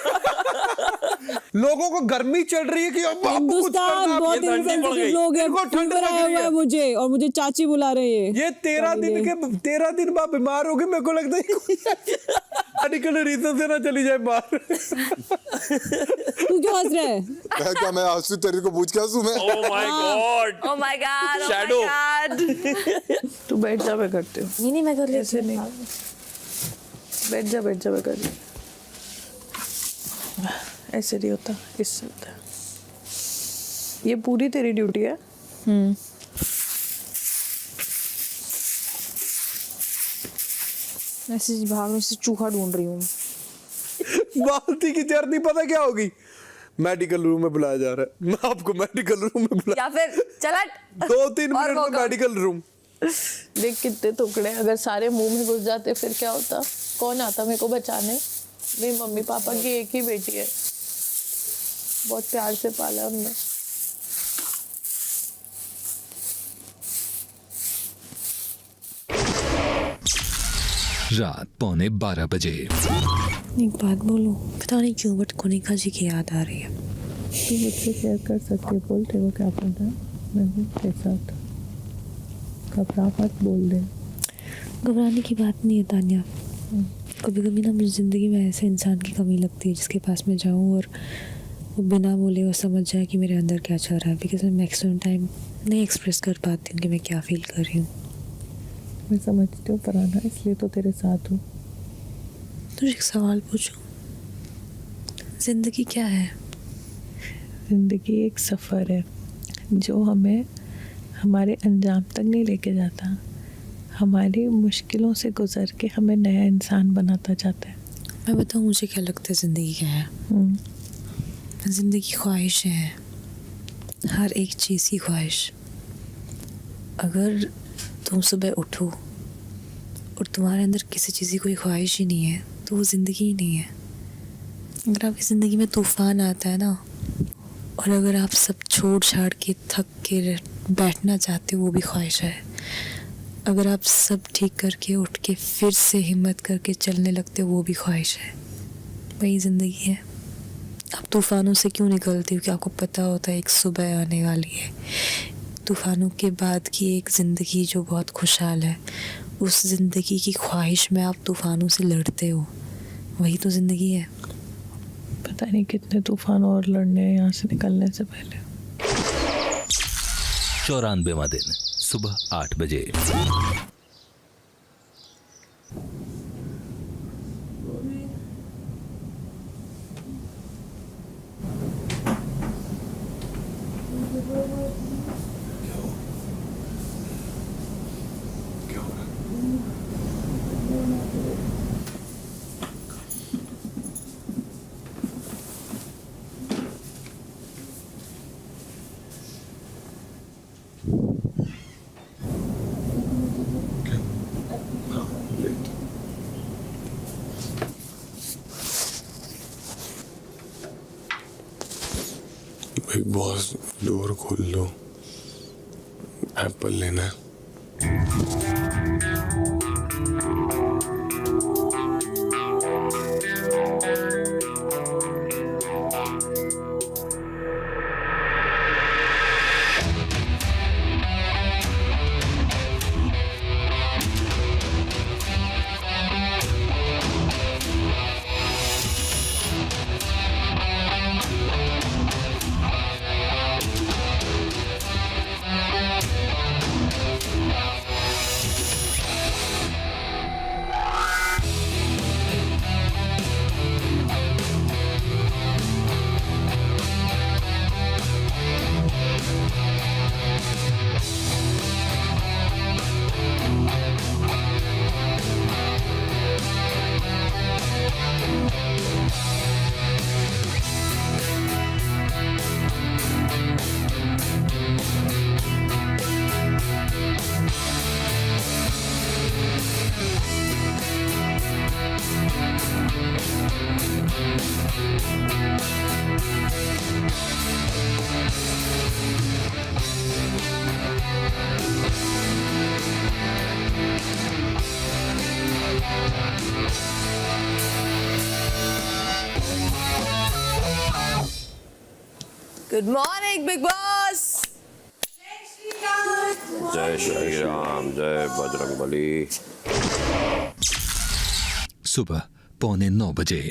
लोगों को गर्मी चल रही है कि अब आपको कुछ करना हिंदुस्तान है। बहुत ये ठंडी पड़ गई। लोग हैं, इनको ठंड फीवर लग आया रही हुआ है है। मुझे, और मुझे चाची बुला रही है। ये 13 दिन बाद बीमार होगी, मेरे को लगता है मेडिकल रीजन से ना चली जाए बाहर। तू क्यों हंस रहा है? मैं क्या, मैं आंसू तेरे को पूछ के हंसू मैं? Oh my God! Oh my God, Shadow. oh my God. तू बैठ जा, मैं करती हूँ। नहीं मैं कर ऐसे नहीं, बैठ जा मैं कर रही हूँ। ऐसे नहीं होता, इससे होता है। ये पूरी तेरी ड्यूटी है। ऐसे भाग से चूहा ढूंढ रही हूँ। बाल्टी की जर्नी पता क्या होगी? मेडिकल रूम में बुलाया जा रहा है, मैं आपको मेडिकल रूम में बुला, या फिर चल 2-3 मिनट में मेडिकल रूम। देख कितने टुकड़े, अगर सारे मुंह में घुस जाते फिर क्या होता? कौन आता मेरे को बचाने? मेरी मम्मी पापा की एक ही बेटी है, बहुत प्यार से पाला है हमने। रात 11:45 एक बात बोलूं, पता नहीं क्यों बट कोनिका जी की याद आ रही है। तू मुझसे शेयर कर सकती है, बोल तेरे को क्या पता है, मैं हूँ तेरे साथ, घबरा मत, बोल दे। घबराने की बात नहीं है तान्या। कभी कभी ना मुझे ज़िंदगी में ऐसे इंसान की कमी लगती है जिसके पास मैं जाऊँ और वो बिना बोले वो समझ जाए कि मेरे अंदर क्या चल रहा है, बिकॉज मैं मैक्सिमम टाइम नहीं एक्सप्रेस कर पाती हूँ कि मैं क्या फील कर रही हूँ। मैं समझती हूँ पराना, इसलिए तो तेरे साथ हूँ। तुझे एक सवाल पूछूं, ज़िंदगी क्या है? ज़िंदगी एक सफ़र है जो हमें हमारे अंजाम तक नहीं लेके जाता, हमारी मुश्किलों से गुजर के हमें नया इंसान बनाता जाता है। मैं बताऊँ मुझे क्या लगता है ज़िंदगी क्या है? ज़िंदगी ख्वाहिश है, हर एक चीज़ की ख्वाहिश। अगर तुम सुबह उठो और तुम्हारे अंदर किसी चीज़ की कोई ख्वाहिश ही नहीं है तो वो ज़िंदगी ही नहीं है। अगर आपकी ज़िंदगी में तूफ़ान आता है ना, और अगर आप सब छोड़ छाड़ के थक के बैठना चाहते हो वो भी ख्वाहिश है। अगर आप सब ठीक करके उठ के फिर से हिम्मत करके चलने लगते हो वो भी ख्वाहिश है। वही ज़िंदगी है। आप तूफ़ानों से क्यों निकलती हो? कि आपको पता होता है एक सुबह आने वाली है, तूफ़ानों के बाद की एक ज़िंदगी जो बहुत खुशहाल है, उस ज़िंदगी की ख्वाहिश में आप तूफ़ानों से लड़ते हो, वही तो ज़िंदगी है। पता नहीं कितने तूफान और लड़ने हैं यहाँ से निकलने से पहले। 94वां दिन सुबह 8 बजे। बिग बॉस डोर खोल लो, एप्पल लेना है। Good morning big boss. जय श्री राम, जय बजरंगबली। सुबह 8:45 बजे।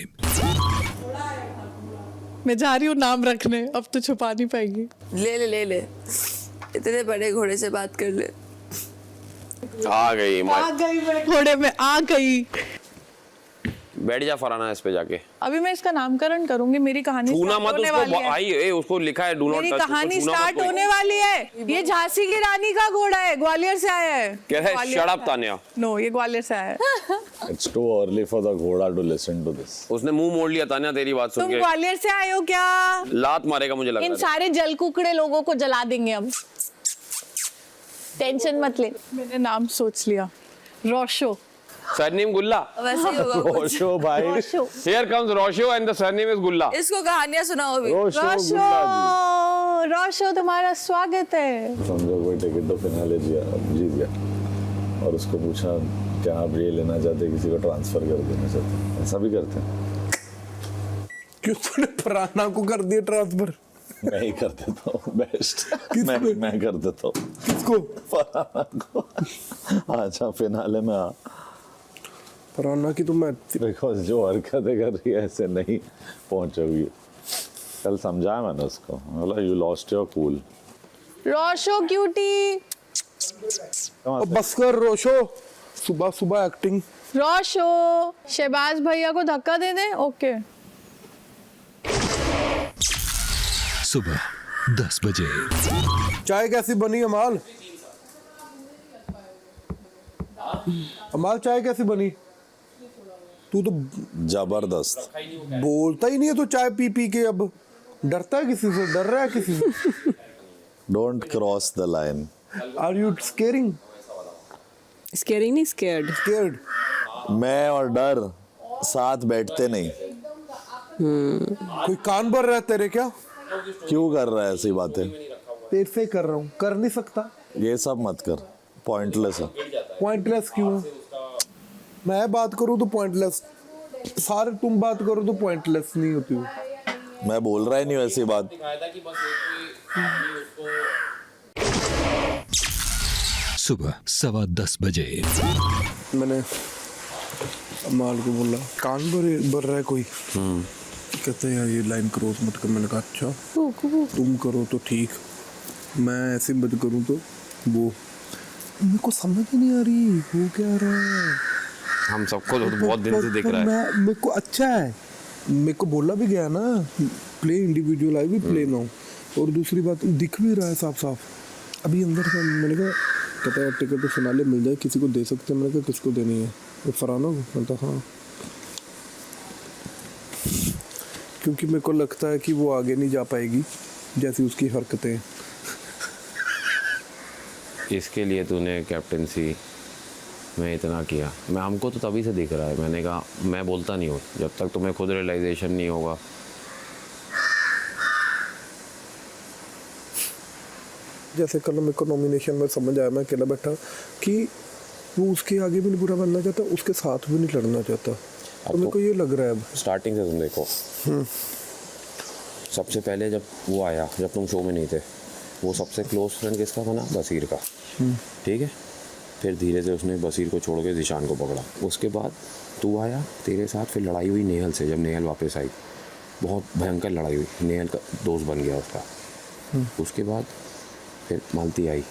मैं जा रही हूँ नाम रखने, अब तो छुपा नहीं पाएगी। ले इतने बड़े घोड़े से बात कर ले। आ गई मैं घोड़े में आ गई। बैठ जा फराना इस पे जाके। अभी मैं इसका नामकरण करूंगी, मेरी कहानी छूना स्टार्ट मत होने वाली उसको, है। आई उसको लिखा है डू नॉट मेरी टच। कहानी स्टार्ट होने वाली है। ये झांसी की रानी का घोड़ा है, ग्वालियर से आया है। कह रहा है शट अप तान्या। नो, ये ग्वालियर से आया है। It's too early for the घोड़ा to listen to this. उसने मुंह मोड़ लिया तान्या तेरी बात सुन तुम के। ग्वालियर से आए हो क्या? लात मारेगा मुझे लग इन रहा है। सारे जल कुकड़े लोगों को जला देंगे हम, टेंशन मत ले। मैंने नाम सोच लिया, रोशो। सरनेम गुल्ला। वैसे ही होगा कुछ। रोशो भाई। Here comes Rosho and the surname is गुल्ला। इसको कहानियां सुनाओ अभी। रोशो, रोशो तुम्हारा स्वागत है। समझो कोई टिकट तो फिनाले जीत गया और उसको पूछा क्या आप ये लेना चाहते, किसी को ट्रांसफर कर देना चाहते, ऐसा भी करते हैं। क्यों तूने फरहाना को कर दिया ट्रांसफर? मैं ही कर देता हूँ बेस्ट। मैं कर देता हूँ। किसको? फरहाना को। अच्छा फिनाले में आ। फरहाना की तो मैं बिकॉज जो हरकतें कर रही है ऐसे नहीं पहुंचोगी। कल समझाया मैंने उसको, बोला you lost your cool. Rosho cutie. बस कर रोशो, सुबह सुबह एक्टिंग। रोशो, शहबाज भैया को धक्का दे दे। ओके। सुबह 10 बजे। चाय कैसी बनी अमाल? अमाल चाय कैसी बनी? तू तो जबरदस्त बोलता ही नहीं है, तो चाय पी पी के अब डरता है किसी से, डर रहा है किसी से। Don't cross the line. Are you scaring? Scaring नहीं, स्केर्ड। मैं और डर साथ बैठते नहीं। कोई कान भर रहा है तेरे क्या? क्यों कर रहा है ऐसी बातें? तेरे से कर रहा हूँ, कर नहीं सकता। ये सब मत कर, पॉइंटलेस है। पॉइंटलेस क्यों? मैं बात करूँ तो पॉइंटलेस, सारे तुम बात करो तो पॉइंटलेस नहीं होती हो। मैं बोल रहा ही नहीं वैसी बात। सुबह 10:15 बजे। मैंने अमाल को बोला कान भर रहा है कोई। कहते हैं यार ये लाइन क्रॉस मत कर। मैंने कहा अच्छा तुम करो तो ठीक, मैं ऐसे मत करूँ तो वो। मेरे को समझ ही नहीं आ रही वो क्या रहा है। हम सबको तो बहुत दिन से दिख रहा है। मेरे को अच्छा है, मेरे को बोला भी गया ना प्ले इंडिविजुअल, आई भी प्ले नाउ। और दूसरी बात दिख भी रहा है साफ साफ अभी अंदर से। मैंने कहा कहता है टिकट तो फिनाले मिल जाए, किसी को दे सकते हैं। मैंने कहा किसको देनी है? वो फरहाना को। मैं कहा हाँ, क्योंकि मेरे को लगता है कि वो आगे नहीं जा पाएगी जैसी उसकी हरकतें। इसके लिए तूने कैप्टेंसी में इतना किया। मैं हमको तो तभी से दिख रहा है। मैंने कहा मैं बोलता नहीं हूँ जब तक तुम्हें खुद रियलाइजेशन नहीं होगा। जैसे कल मेरे को नॉमिनेशन में समझ आया, मैं अकेला बैठा कि वो उसके आगे भी नहीं बुरा बनना चाहता, उसके साथ भी नहीं लड़ना चाहता। तो मेरे को ये लग रहा है अब स्टार्टिंग से तुम देखो, सबसे पहले जब वो आया, जब तुम शो में नहीं थे, वो सबसे क्लोज फ्रेंड किसका बना? बसीर का। ठीक है, फिर धीरे से उसने बसीर को छोड़ के ज़ीशान को पकड़ा। उसके बाद तू आया, तेरे साथ फिर लड़ाई हुई नेहल से। जब नेहल वापस आई बहुत भयंकर लड़ाई हुई, नेहल का दोस्त बन गया उसका। उसके बाद फिर मालती आई,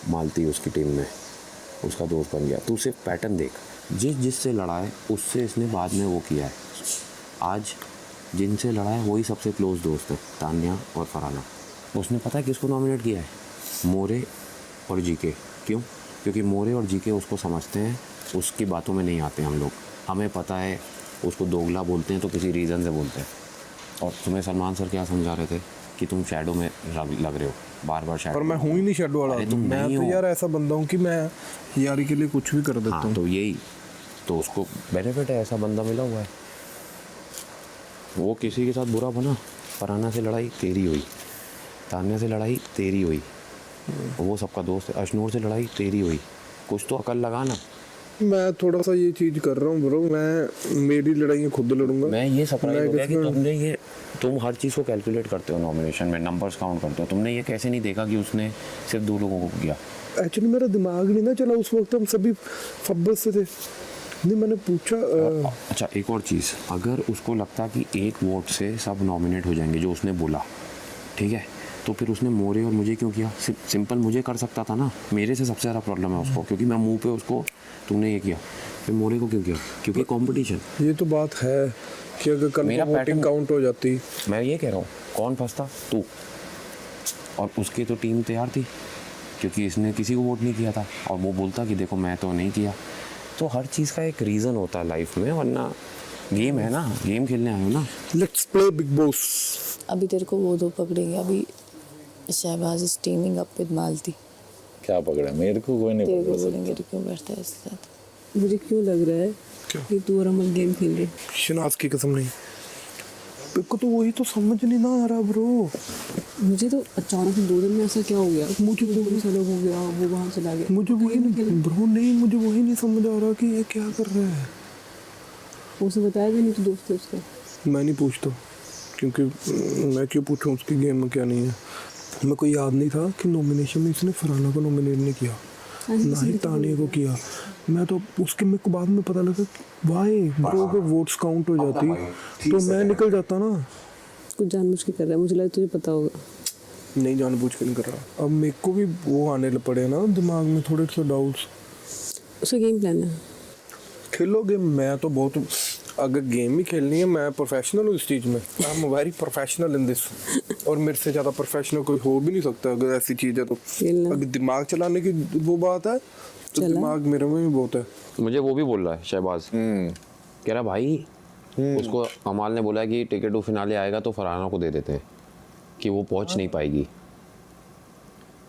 मालती उसकी टीम में उसका दोस्त बन गया। तू सिर्फ पैटर्न देख, जिससे लड़ा है उससे इसने बाद में वो किया है। आज जिनसे लड़ा है वही सबसे क्लोज दोस्त है, तान्या और फरहाना। उसने पता है किसको नॉमिनेट किया है? मोरे और जीके। क्यों? क्योंकि मोरे और जीके उसको समझते हैं, उसकी बातों में नहीं आते हम लोग। हमें पता है उसको दोगला बोलते हैं तो किसी रीज़न से बोलते हैं। और तुम्हें सलमान सर क्या समझा रहे थे कि तुम शैडो में लग रहे हो, बार बार शैडो। पर मैं हूँ ही नहीं शैडो वाला। मैं तो यार ऐसा बंदा हूँ कि मैं यारी के लिए कुछ भी कर देता हूँ। तो यही तो उसको बेनिफिट है, ऐसा बंदा मिला हुआ है। वो किसी के साथ बुरा बना, फरहाना से लड़ाई तेरी हुई, तान्या से लड़ाई तेरी हुई, वो सबका दोस्त है। अशनूर से लड़ाई तेरी हुई। कुछ तो अकल लगा ना। मैं थोड़ा सा ये चीज कर रहा हूँ ब्रो, मैं मेरी लड़ाई खुद लड़ूंगा। मैं ये सरप्राइज हो गया कि किसमें- तुमने ये, तुम हर चीज़ को कैलकुलेट करते हो नॉमिनेशन में, नंबर्स काउंट करते हो, तुमने ये कैसे नहीं देखा कि उसने सिर्फ 2 लोगों को किया? एक्चुअली मेरा दिमाग नहीं ना चला उस वक्त, हम सभी फब्बल से थे। नहीं मैंने पूछा अच्छा एक और चीज़, अगर उसको लगता कि एक वोट से सब नॉमिनेट हो जाएंगे जो उसने बोला, ठीक है, तो फिर उसने मोरे और मुझे क्यों किया? सिंपल मुझे कर सकता था ना, मेरे से सबसे ज़्यादा प्रॉब्लम है उसको, क्योंकि मैं मुंह पे उसको तुमने ये किया, फिर मोरे को क्यों किया? क्योंकि कंपटीशन। ये तो बात है कि अगर कल मेरा वोटिंग pattern- काउंट हो जाती, मैं ये कह रहा हूँ, कौन फंसता? तू। और उसकी तो टीम तैयार थी, क्योंकि इसने किसी को वोट नहीं किया था, और वो बोलता कि देखो मैं तो नहीं किया। तो हर चीज़ का एक रीज़न होता है लाइफ में, वरना गेम है ना, गेम खेलने आए हो ना। Let's play Bigg Boss. अभी तेरे को वो 2 पकड़ेंगे, अभी Shehbaz is teaming up with Malti. क्या पकड़े? मेरे को कोई नहीं तेरे को पकड़ बोलेंगे तो क्यों बैठता है इसके साथ? मुझे क्यों लग रहा है कि तू और अमन गेम खेल रहे? शनाज की कसम नहीं, मेरे को तो वही तो समझ नहीं ना आ रहा ब्रो। मुझे तो अचानक से 2 दिन में ऐसा क्या हो गया, मुझे वो अलग हो गया, वो वहाँ चला गया, मुझे वही नहीं ब्रो, नहीं मुझे वही नहीं समझ आ रहा कि ये क्या कर रहा है। उसे बताया भी नहीं तो दोस्त है उसका। मैं नहीं पूछता, क्योंकि मैं क्यों पूछूं उसकी गेम में क्या नहीं है। मेरे को याद नहीं था कि नॉमिनेशन में इसने फरहाना को नॉमिनेट नहीं किया, ना ही तानिया को किया। मैं तो उसके मेरे को बाद में पता लगा वाई ब्रो, अगर वोट्स काउंट हो जाती तो मैं निकल जाता ना। कुछ जानबूझ के कर रहा है, मुझे लगा तुझे पता होगा। नहीं जानबूझ के नहीं कर रहा। अब मेरे को भी वो आने पड़े ना दिमाग में थोड़े से डाउट्स। उसका गेम प्लान है, खेलोगे? मैं तो बहुत, अगर गेम ही खेलनी है मैं प्रोफेशनल हूँ इस चीज़ में, I am very professional in this, और मेरे से ज़्यादा प्रोफेशनल कोई हो भी नहीं सकता अगर ऐसी चीज़ है तो। अगर दिमाग चलाने की वो बात है तो दिमाग मेरे में भी बहुत है। मुझे वो भी बोल रहा है शहबाज, कह रहा भाई उसको अमाल ने बोला है कि टिकट टू फिनाले आएगा तो फरहाना को दे देते हैं कि वो पहुंच नहीं पाएगी।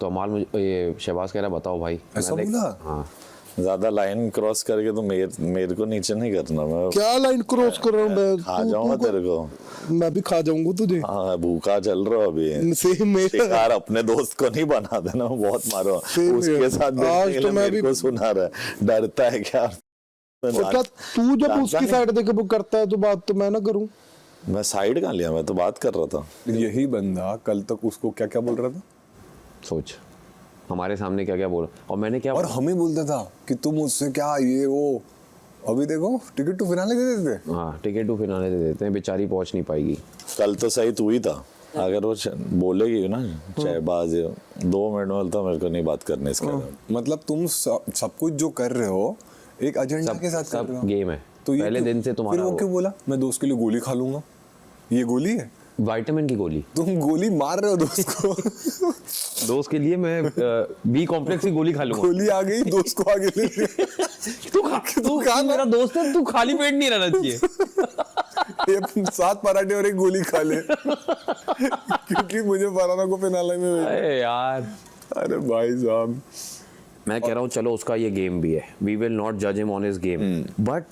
तो अमाल मुझे ये शहबाज कह रहा बताओ भाई। ऐसा बोला? हाँ। ज्यादा लाइन क्रॉस करके तो मेरे को नीचे नहीं करना। मैं क्या लाइन क्रॉस कर रहा हूँ मैं? खा जाऊंगा तेरे को। मैं भी खा जाऊंगा तुझे। हाँ भूखा चल रहा अभी। शिकार अपने दोस्त को नहीं बना देना, बहुत मारो उसके साथ। आज तो मैं भी को सुना रहा है, डरता है क्या? तू जब उसकी साइड देके बुक करता है तो बात तो मैं ना करूं। मैं साइड कहाँ लिया, मैं तो बात कर रहा था। यही बंदा कल तक उसको क्या क्या बोल रहा था, सोच हमारे सामने क्या क्या बोला, और मैंने क्या और हमें बोलता था कि तुम उससे क्या ये वो। अभी देखो टिकट टू फिनाले दे देते। हाँ टिकट टू फिनाले दे देते हैं, बेचारी पहुंच नहीं पाएगी। कल तो सही तू ही था, अगर वो बोलेगी ना शहबाज 2 मिनट में बोलता मेरे को नहीं बात करने इसके बारे में। मतलब तुम सब कुछ जो कर रहे हो एक एजेंडा के साथ कर रहे हो। गेम है तो ये पहले दिन से तुम्हारा। फिर वो क्यों बोला मैं दोस्त के लिए गोली खा लूंगा? ये गोली है, विटामिन की गोली। तुम गोली मार रहे हो दोस्त को। दोस्त के लिए मैं बी कॉम्प्लेक्स की गोली खा लूंगा। गोली आ गई, दोस्त को आगे ले लिया। तू मेरा दोस्त है, तू खाली पेट नहीं रहना चाहिए। ये 7 पराठे और 1 गोली खा ले, क्योंकि मुझे फरहाना को फिनाले में। अरे यार, अरे भाई साहब, मैं कह रहा हूँ चलो उसका ये गेम भी है, वी विल नॉट जज him on his game, but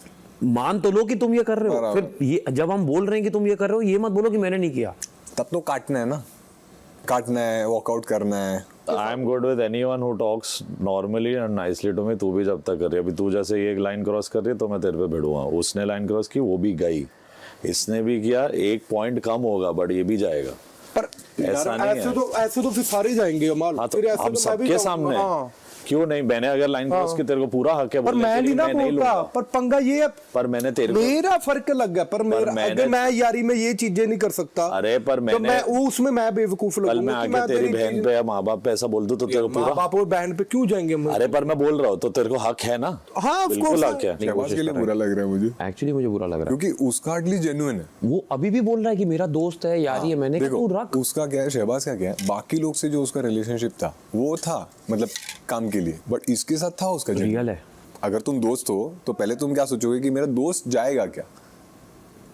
मान तो लो कि तुम ये कर रहे हो। फिर ये जब हम बोल रहे हैं कि तुम ये कर रहे हो, ये मत बोलो कि मैंने नहीं किया। तब तो काटना है ना, काटना है, वॉकआउट करना है। I am good with anyone who talks normally and nicely to me. तू भी जब तक कर रही है, अभी तू जैसे ये एक लाइन क्रॉस कर रही है तो मैं तेरे पे भिड़ूंगा। उसने लाइन क्रॉस की, वो भी गई, इसने भी किया, 1 पॉइंट कम होगा बट ये भी जाएगा। पर ऐसा नहीं है। ऐसे तो फिर सारे जाएंगे अमाल। हाँ, तो हम सबके सामने क्यों नहीं? मैंने अगर लाइन क्रॉस की, तेरे को पूरा हक है। पर मैं नहीं ना बोलता, पर पंगा ये है, पर मैंने तेरे को मेरा फर्क लग गया। पर मेरा अगर मैं यारी में ये चीजें नहीं कर सकता। अरे पर मैंने वो उसमें मैं बेवकूफ लगूंगा। कल मैं आके तेरी बहन पे या माँ बाप पे ऐसा बोल दूं तो तेरे को पूरा माँ बाप और बहन पे क्यों जाएंगे? अरे पर मैं बोल रहा हूँ तो तेरे को हक है ना। हाँ बिल्कुल हक है। शहबाज के लिए बुरा लग रहा है मुझे, एक्चुअली मुझे बुरा लग रहा है, क्योंकि उसका एटलीस्ट जेन्युइन है। वो अभी भी बोल रहा है कि मेरा दोस्त है, यारी है। मैंने देखो रख। उसका क्या है, शहबाज का क्या है, बाकी लोग से जो उसका रिलेशनशिप था वो था मतलब काम के लिए, बट इसके साथ था उसका रियल है। अगर तुम दोस्त हो तो पहले तुम क्या सोचोगे कि मेरा दोस्त जाएगा क्या,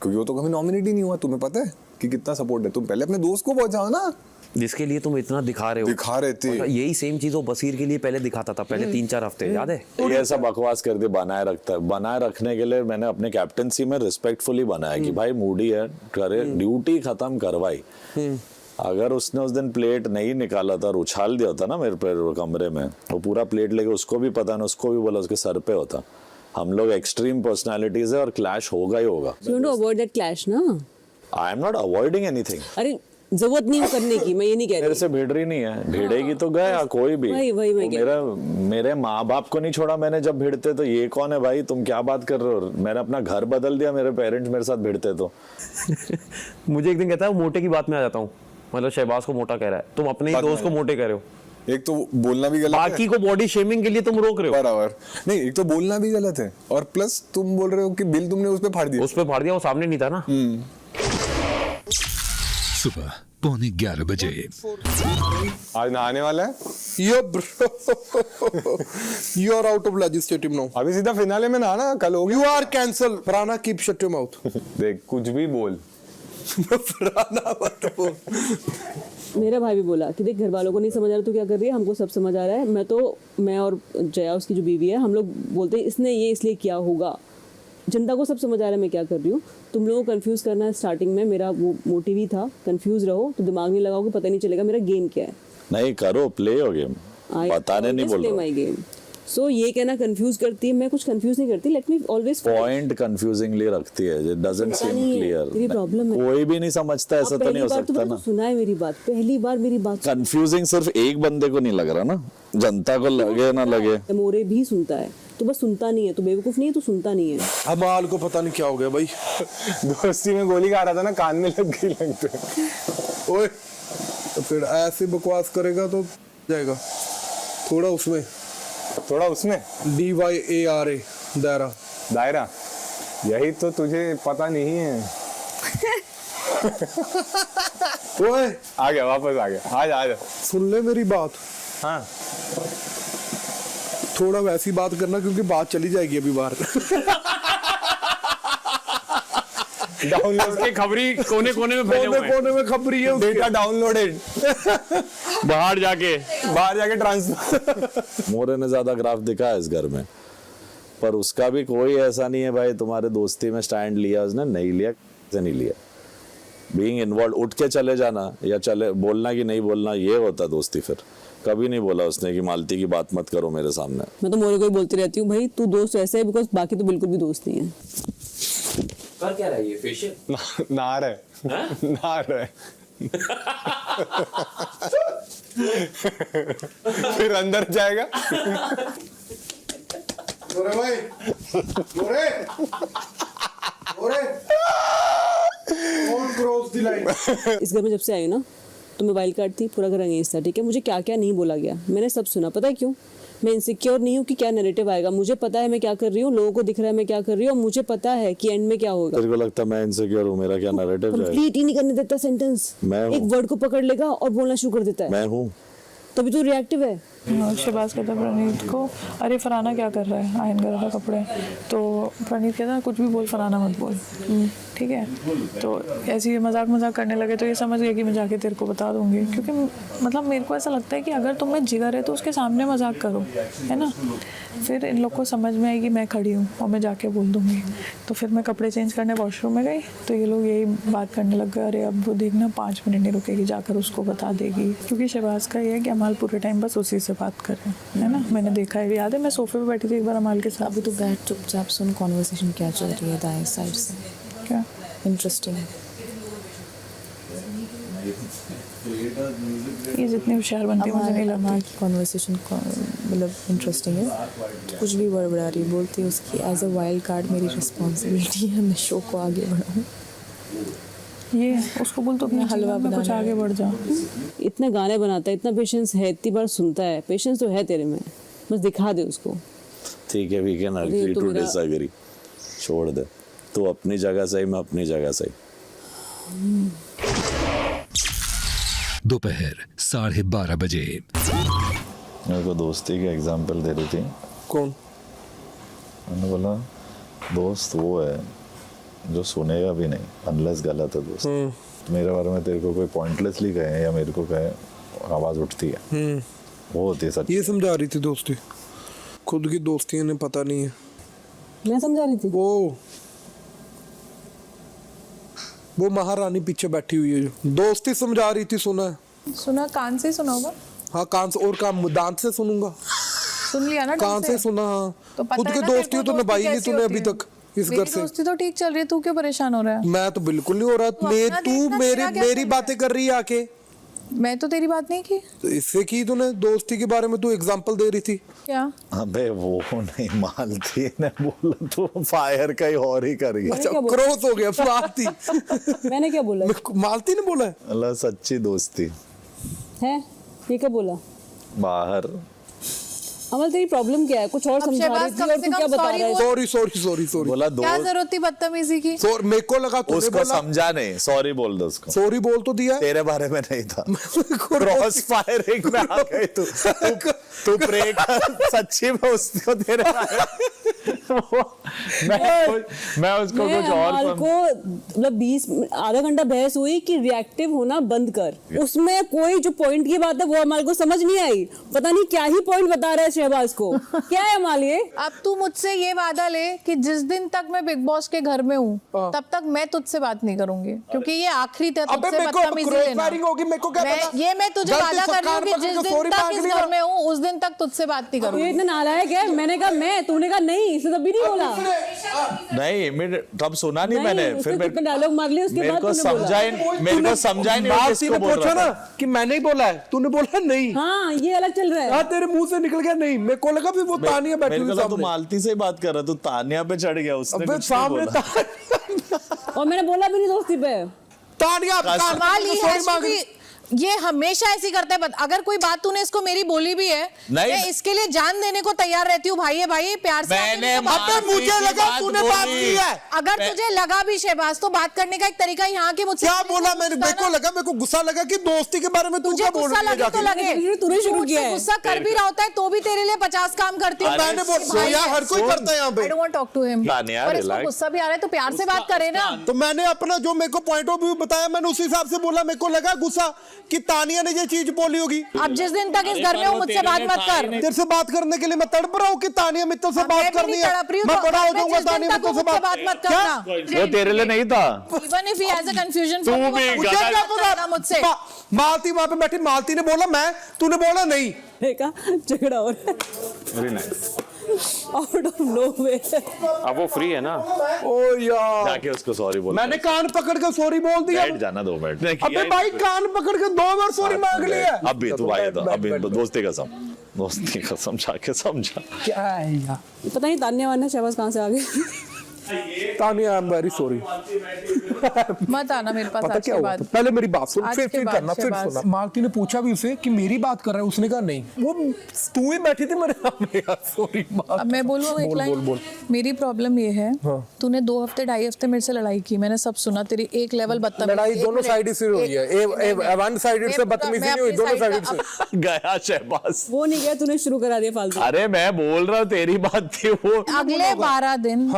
क्योंकि वो तो कभी नॉमिनेट ही नहीं हुआ। तुम्हें पता है कि कितना सपोर्ट है, तुम पहले अपने दोस्त को पहुंचाओ ना, जिसके लिए तुम इतना दिखा रहे हो। दिखा रहे थे। यही सेम चीज वो बसीर के लिए पहले दिखाता था, पहले 3-4 हफ्ते, याद है? ये ऐसा बकवास कर दे बनाए रखता है। बनाए रखने के लिए मैंने अपने कैप्टनसी में रिस्पेक्टफुली बनाया कि भाई मूडी है, करे, ड्यूटी खत्म करवाई। अगर उसने उस दिन प्लेट नहीं निकाला था और उछाल दिया होता ना मेरे पे कमरे में, वो पूरा प्लेट लेके, उसको भी पता ना, उसको भी बोला उसके सर पे होता, हम लोग एक्सट्रीम पर्सनालिटीज है और क्लैश होगा ही होगा. You want to avoid that clash ना? I am not avoiding anything. अरे जरूरत नहीं करने की, मैं ये नहीं कह मेरे रही. से भिड़ रही नहीं है, भिड़ेगी तो गया कोई भी. वही मैं कह मेरे माँ बाप को नहीं छोड़ा मैंने जब भिड़ते, तो ये कौन है भाई, तुम क्या बात कर रहे हो. मैंने अपना घर बदल दिया, मेरे पेरेंट्स मेरे साथ भिड़ते तो. मुझे एक दिन कहता है मोटे की बात में आ जाता हूँ, मतलब शहबाज को मोटा कह रहा है, तुम अपने ही दोस्त को मोटे कह रहे हो. एक तो बोलना भी गलत है, बाकी को बॉडी शेमिंग के लिए तुम रोक रहे हो. बराबर नहीं, एक तो बोलना भी गलत है और प्लस तुम बोल रहे हो कि बिल तुमने उस पे फाड़ दिया. उस पे फाड़ दिया, वो सामने नहीं था ना. सुबह 11:45 बजे। आज नहाने वाला है yo bro you are out of legislative now. अभी सीधा फिनाले में नहाना, कल होगी। You are cancel. Farana keep shut your mouth. देख कुछ भी बोल फराना मत बोल। मेरा भाई भी बोला कि देख घर वालों को नहीं समझ आ रहा, तू क्या कर रही है, हमको सब समझ आ रहा है। मैं और जया उसकी जो बीवी है, हम लोग बोलते हैं इसने ये इसलिए किया होगा, जनता को सब समझ आ रहा है मैं क्या कर रही हूँ। तुम लोगों को कंफ्यूज करना है, स्टार्टिंग में मेरा वो मोटिव ही था, कंफ्यूज रहो तो दिमाग नहीं लगाओगे, पता नहीं चलेगा मेरा गेम क्या है। नहीं करो, प्ले हो गेम, बताने नहीं बोल रहा। My game. सो ये कहना कंफ्यूज करती है, मैं कुछ कंफ्यूज नहीं करती। लेट मी ऑलवेज पॉइंट कंफ्यूजिंगली रखती है, इट डजंट सीम क्लियर। मेरी प्रॉब्लम है, कोई भी नहीं समझता, ऐसा तो नहीं हो सकता ना। सुना है मेरी बात, पहली बार मेरी बात कंफ्यूजिंग सिर्फ एक बंदे को नहीं लग रहा ना, जनता को लगे ना लगे। मोरे भी सुनता है, तो बस सुनता नहीं है, तो बेवकूफ नहीं है, तो सुनता नहीं है। अमाल को पता नहीं क्या हो गया भाई, दोस्ती में गोली खा रहा था ना, कान में लग गई लगता। ओए तो फिर ऐसे बकवास करेगा तो जाएगा। थोड़ा उसमें DYARA दायरा। दायरा, यही तो तुझे पता नहीं है। ओए आ गया, वापस आ गया, आजा। सुन ले मेरी बात। हाँ, थोड़ा वैसी बात करना क्योंकि बात चली जाएगी अभी बाहर। डाउनलोड उसकी खबरी कोने कोने में फैले हुए हैं। कोने में खबरी है, डेटा डाउनलोडेड। बाहर जाके ट्रांसफर। मोरे ने ज्यादा ग्राफ दिखा है इस घर में, पर उसका भी कोई ऐसा नहीं है भाई तुम्हारे दोस्ती में स्टैंड लिया उसने, नहीं लिया, कैसे नहीं लिया। बीइंग इन्वॉल्व, उठ के चले जाना या चले बोलना कि नहीं बोलना, ये होता दोस्ती। फिर कभी नहीं बोला उसने कि मालती की बात मत करो मेरे सामने। मैं तो मोरे को ही बोलती रहती हूँ, भाई तू दोस्त ऐसे है, बिकॉज बाकी तो बिल्कुल भी दोस्त नहीं है। कर क्या रहा है ये फेशियल? नहा रहे फिर अंदर जाएगा। मोरे भाई, मोरे कौन क्रॉस द लाइन? इस घर में जब से आई ना, तो मैं वाइल्ड कार्ड थी, पूरा घर अगेंस्ट था, ठीक है। मुझे क्या क्या नहीं बोला गया, मैंने सब सुना। पता है क्यों? मैं इनसिक्योर नहीं हूँ कि क्या नैरेटिव आएगा, मुझे पता है मैं क्या कर रही हूँ, लोगों को दिख रहा है मैं क्या कर रही हूँ, और मुझे पता है कि एंड में क्या होगा। तेरे को लगता है मैं इनसिक्योर हूँ? मेरा क्या नैरेटिव जाएगा? कंप्लीट ही नहीं करने देता सेंटेंस, एक वर्ड को पकड़ लेगा और बोलना शुरू कर देता है। मैं हूँ, तभी तो रिएक्टिव है। शहबाज कहता है प्रणीत को, अरे फरहाना क्या कर रहा है, आयन कर रहा था कपड़े, तो प्रणीत कहता है कुछ भी बोल, फरहाना मत बोल, ठीक है। तो ऐसे ही मजाक करने लगे, तो ये समझ गया कि मैं जाके तेरे को बता दूंगी, क्योंकि मतलब मेरे को ऐसा लगता है कि अगर तुम्हें जिगर है तो उसके सामने मजाक करो, है ना। फिर इन लोग को समझ में आएगी मैं खड़ी हूँ और मैं जाके बोल दूंगी। तो फिर मैं कपड़े चेंज करने वॉशरूम में गई, तो ये लोग यही बात करने लग गए, अरे अब वो देखना 5 मिनट नहीं रुकेगी, जाकर उसको बता देगी। क्योंकि शहबाज का ये है कि अमाल पूरे टाइम बस उसी से बात करें, है ना। मैंने देखा है, याद है मैं सोफे पे बैठी थी एक बार अमाल के साथ। अभी तो बैठ चुपचाप सुन कॉन्वर्सेशन क्या चल रही है दाएं साइड से। क्या इंटरेस्टिंग है ये जितनी होशियार बनती है मुझे नहीं लगता की कॉन्वर्सेशन, मतलब इंटरेस्टिंग है। तो कुछ भी बड़बड़ा रही, बोलती है उसकी एज अ वाइल्ड कार्ड मेरी रिस्पॉन्सिबिलिटी है मैं शो को आगे बढ़ाऊँ। ये उसको बोल तो अपना हलवा बना, कुछ आगे बढ़ जा। इतने गाने बनाता है, इतना पेशेंस है, इतनी बार सुनता है, पेशेंस तो है तेरे में, बस दिखा दे उसको। ठीक है, we can agree to disagree, छोड़ दे। तू अपनी जगह सही, मैं अपनी जगह सही। दोपहर 12:30 बजे। मेरे को दोस्ती के एग्जाम्पल दे रही थी। कौन? मैंने बोला दोस्त वो है जो सुनेगा भी नहीं अनलेस गलत है दोस्त। मेरे बारे में तेरे को कोई पॉइंटलेसली कहे या मेरे को कहे, आवाज उठती है, वो होती है सच। ये समझा रही थी दोस्ती, खुद की दोस्ती इन्हें पता नहीं है। मैं समझा रही थी, वो महारानी पीछे बैठी हुई है जो दोस्ती समझा रही थी। सुना है? सुना, कान से सुना होगा। हाँ कान से, और काम दांत से सुनूंगा। सुन लिया ना ढंग कहाँ से सुना? तो पता खुद है के ना मेरे दोस्ती को तो दोस्ती निभाई नहीं कैसी तूने होती अभी है। तक इस मेरी घर से। दोस्ती तो ठीक चल रही है, तू क्यों परेशान हो रहा है? मैं तो बिल्कुल नहीं हो रहा। तू मैं अपना तू देखना, तेरा क्या मेरी चल बातें कर रही है आके। मैं तो तेरी बात नहीं की। तो इससे की तूने दोस्ती के बारे में, तू एग्जांपल दे रही थी। क्या? अबे वो नहीं, मालती ने बोला तो फायर का ही और ही कर गया। अच्छा क्रॉस हो गया मालती। मैंने क्या बोला मालती ने बोला है? अल्लाह सच्ची दोस्ती है? ये क्या बोला? बाहर अमल तेरी प्रॉब्लम क्या है? कुछ और अब समझा रही शहबाज थी कम और से तू कम क्या बता sorry रहा है? बोल। सॉरी बोला क्या दोस्त, जरूरत थी बदतमीजी की? मेरे को लगा तूने उसको बोला। समझा नहीं, सॉरी बोल दो उसको। सॉरी बोल तो दिया। तेरे बारे में नहीं था। क्रॉस फायरिंग में आ गई तू प्रे कर सच्ची में उसको तेरे मैं उसको कुछ और अमल को मतलब 20 आधा घंटा बहस हुई कि रिएक्टिव होना बंद कर। उसमें कोई जो पॉइंट की बात है वो अमल को समझ नहीं आई। पता नहीं क्या ही पॉइंट बता रहा है शहबाज को। क्या है अमल ये? अब तू मुझसे ये वादा ले कि जिस दिन तक मैं बिग बॉस के घर में हूँ तब तक मैं तुझसे बात नहीं करूंगी, क्योंकि ये आखिरी तुझसे बदतमीजी लेना। होगी मेरे को क्या पता? ये मैं तुझे वादा कर रही हूँ कि जिस दिन तक इस घर में हूँ उस दिन तक तुझसे बात नहीं ये करूंगी। इतना नालायक है। मैंने कहा मैं, तूने कहा नहीं, इसने तभी नहीं बोला। नहीं इमीडिएट तब सुना नहीं मैंने, फिर उसने डायलॉग मार लिया, उसके मेरे बाद को तूने बोला। समझा मेरे को समझा नहीं मैं किसको बोल पूछा रहा ना था। कि मैंने ही बोला है, तूने बोला नहीं। हाँ ये अलग चल रहा है। हाँ तेरे मुंह से निकल गया नहीं। मेरे को लगा भी वो तानिया बैठी मेरे हुई को लगा तू सामने। मालती से ही बात कर रहा, तू तानिया पे चढ़ गया। उसने अबे कुछ नहीं सामने बोला। और मैंने बोला भी नहीं दोस्ती पे। तानिया कमाल ही है क्योंकि ये हमेशा ऐसी करते हैं। अगर कोई बात तूने इसको मेरी बोली भी है, मैं इसके लिए जान देने को तैयार रहती हूँ। भाई है भाई, प्यार से मैंने मुझे लगा तूने बात की है। अगर तुझे लगा भी शहबाज तो बात करने का एक तरीका यहाँ के मुझसे क्या बोला मैंने? मेरे को गुस्सा लगा कि दोस्ती के बारे में तू क्या बोल रही है लगे तो लगे। तूने शुरू किया है। गुस्सा कर भी रहा होता है तो भी तेरे लिए 50 काम करती हूँ। मैंने बोला हर कोई करता है यहाँ पे। I don't want to talk to him। पर इसको गुस्सा भी आ रहा है तो प्यार से बात करे ना। तो मैंने अपना जो मेरे को पॉइंट ऑफ व्यू बताया, मैंने उस हिसाब से बोला। मेरे को लगा गुस्सा कि तानिया ने ये चीज बोली होगी। अब जिस दिन तक इस घर में हूँ मुझसे बात मत कर। तेरे से बात करने के लिए मैं तड़प रहा हूँ कि तानिया मित्तल से बात करनी है। मैं बड़ा हो जाऊंगा तानिया मित्तल से बात मत करना। वो तेरे लिए नहीं था। Even if he has a confusion तू for भी you, मुझे क्या पता? मुझसे मालती वहां पे बैठी, मालती ने बोला मैं, तूने बोला नहीं। देखा झगड़ा हो रहा है very nice. Out of nowhere. अब वो फ्री है ना? ओ यार जाके उसको सॉरी बोल। मैंने कान पकड़ के सॉरी बोल दिया। बैठ जाना 2 मिनट। अबे भाई कान पकड़ के 2 बार सॉरी मांग लिया। अब भी तू भाई था, अभी दोस्ती कसम जाके समझा। क्या है यार? पता नहीं तान्या वान्या शहबाज कहाँ से आ गए। Tania I am very sorry. मत आना मेरे पास पता आज क्या के हुआ बाद। था? पहले मेरी बात सुन, आज फिर के बाद, करना, फिर शहबाज। सुना। मालती ने पूछा भी उसे कि मेरी बात कर रहा है, उसने कहा नहीं। वो तू ही बैठी थी मेरे सामने यार। सॉरी अब मैं बोलूँ एक लाइन। मेरी प्रॉब्लम ये है, तूने 2 हफ्ते 2.5 हफ्ते मेरे से लड़ाई की, मैंने सब सुना। तेरी एक लेवल बदतमीजी। लड़ाई दोनों साइड से हुई है। वन साइडेड से बदतमीजी नहीं हुई, दोनों साइड से। गया शहबाज। वो नहीं गया, तूने शुरू करा दिया फालतू। अरे मैं बोल रहा हूँ तेरी बात थी वो। अगले 12 दिन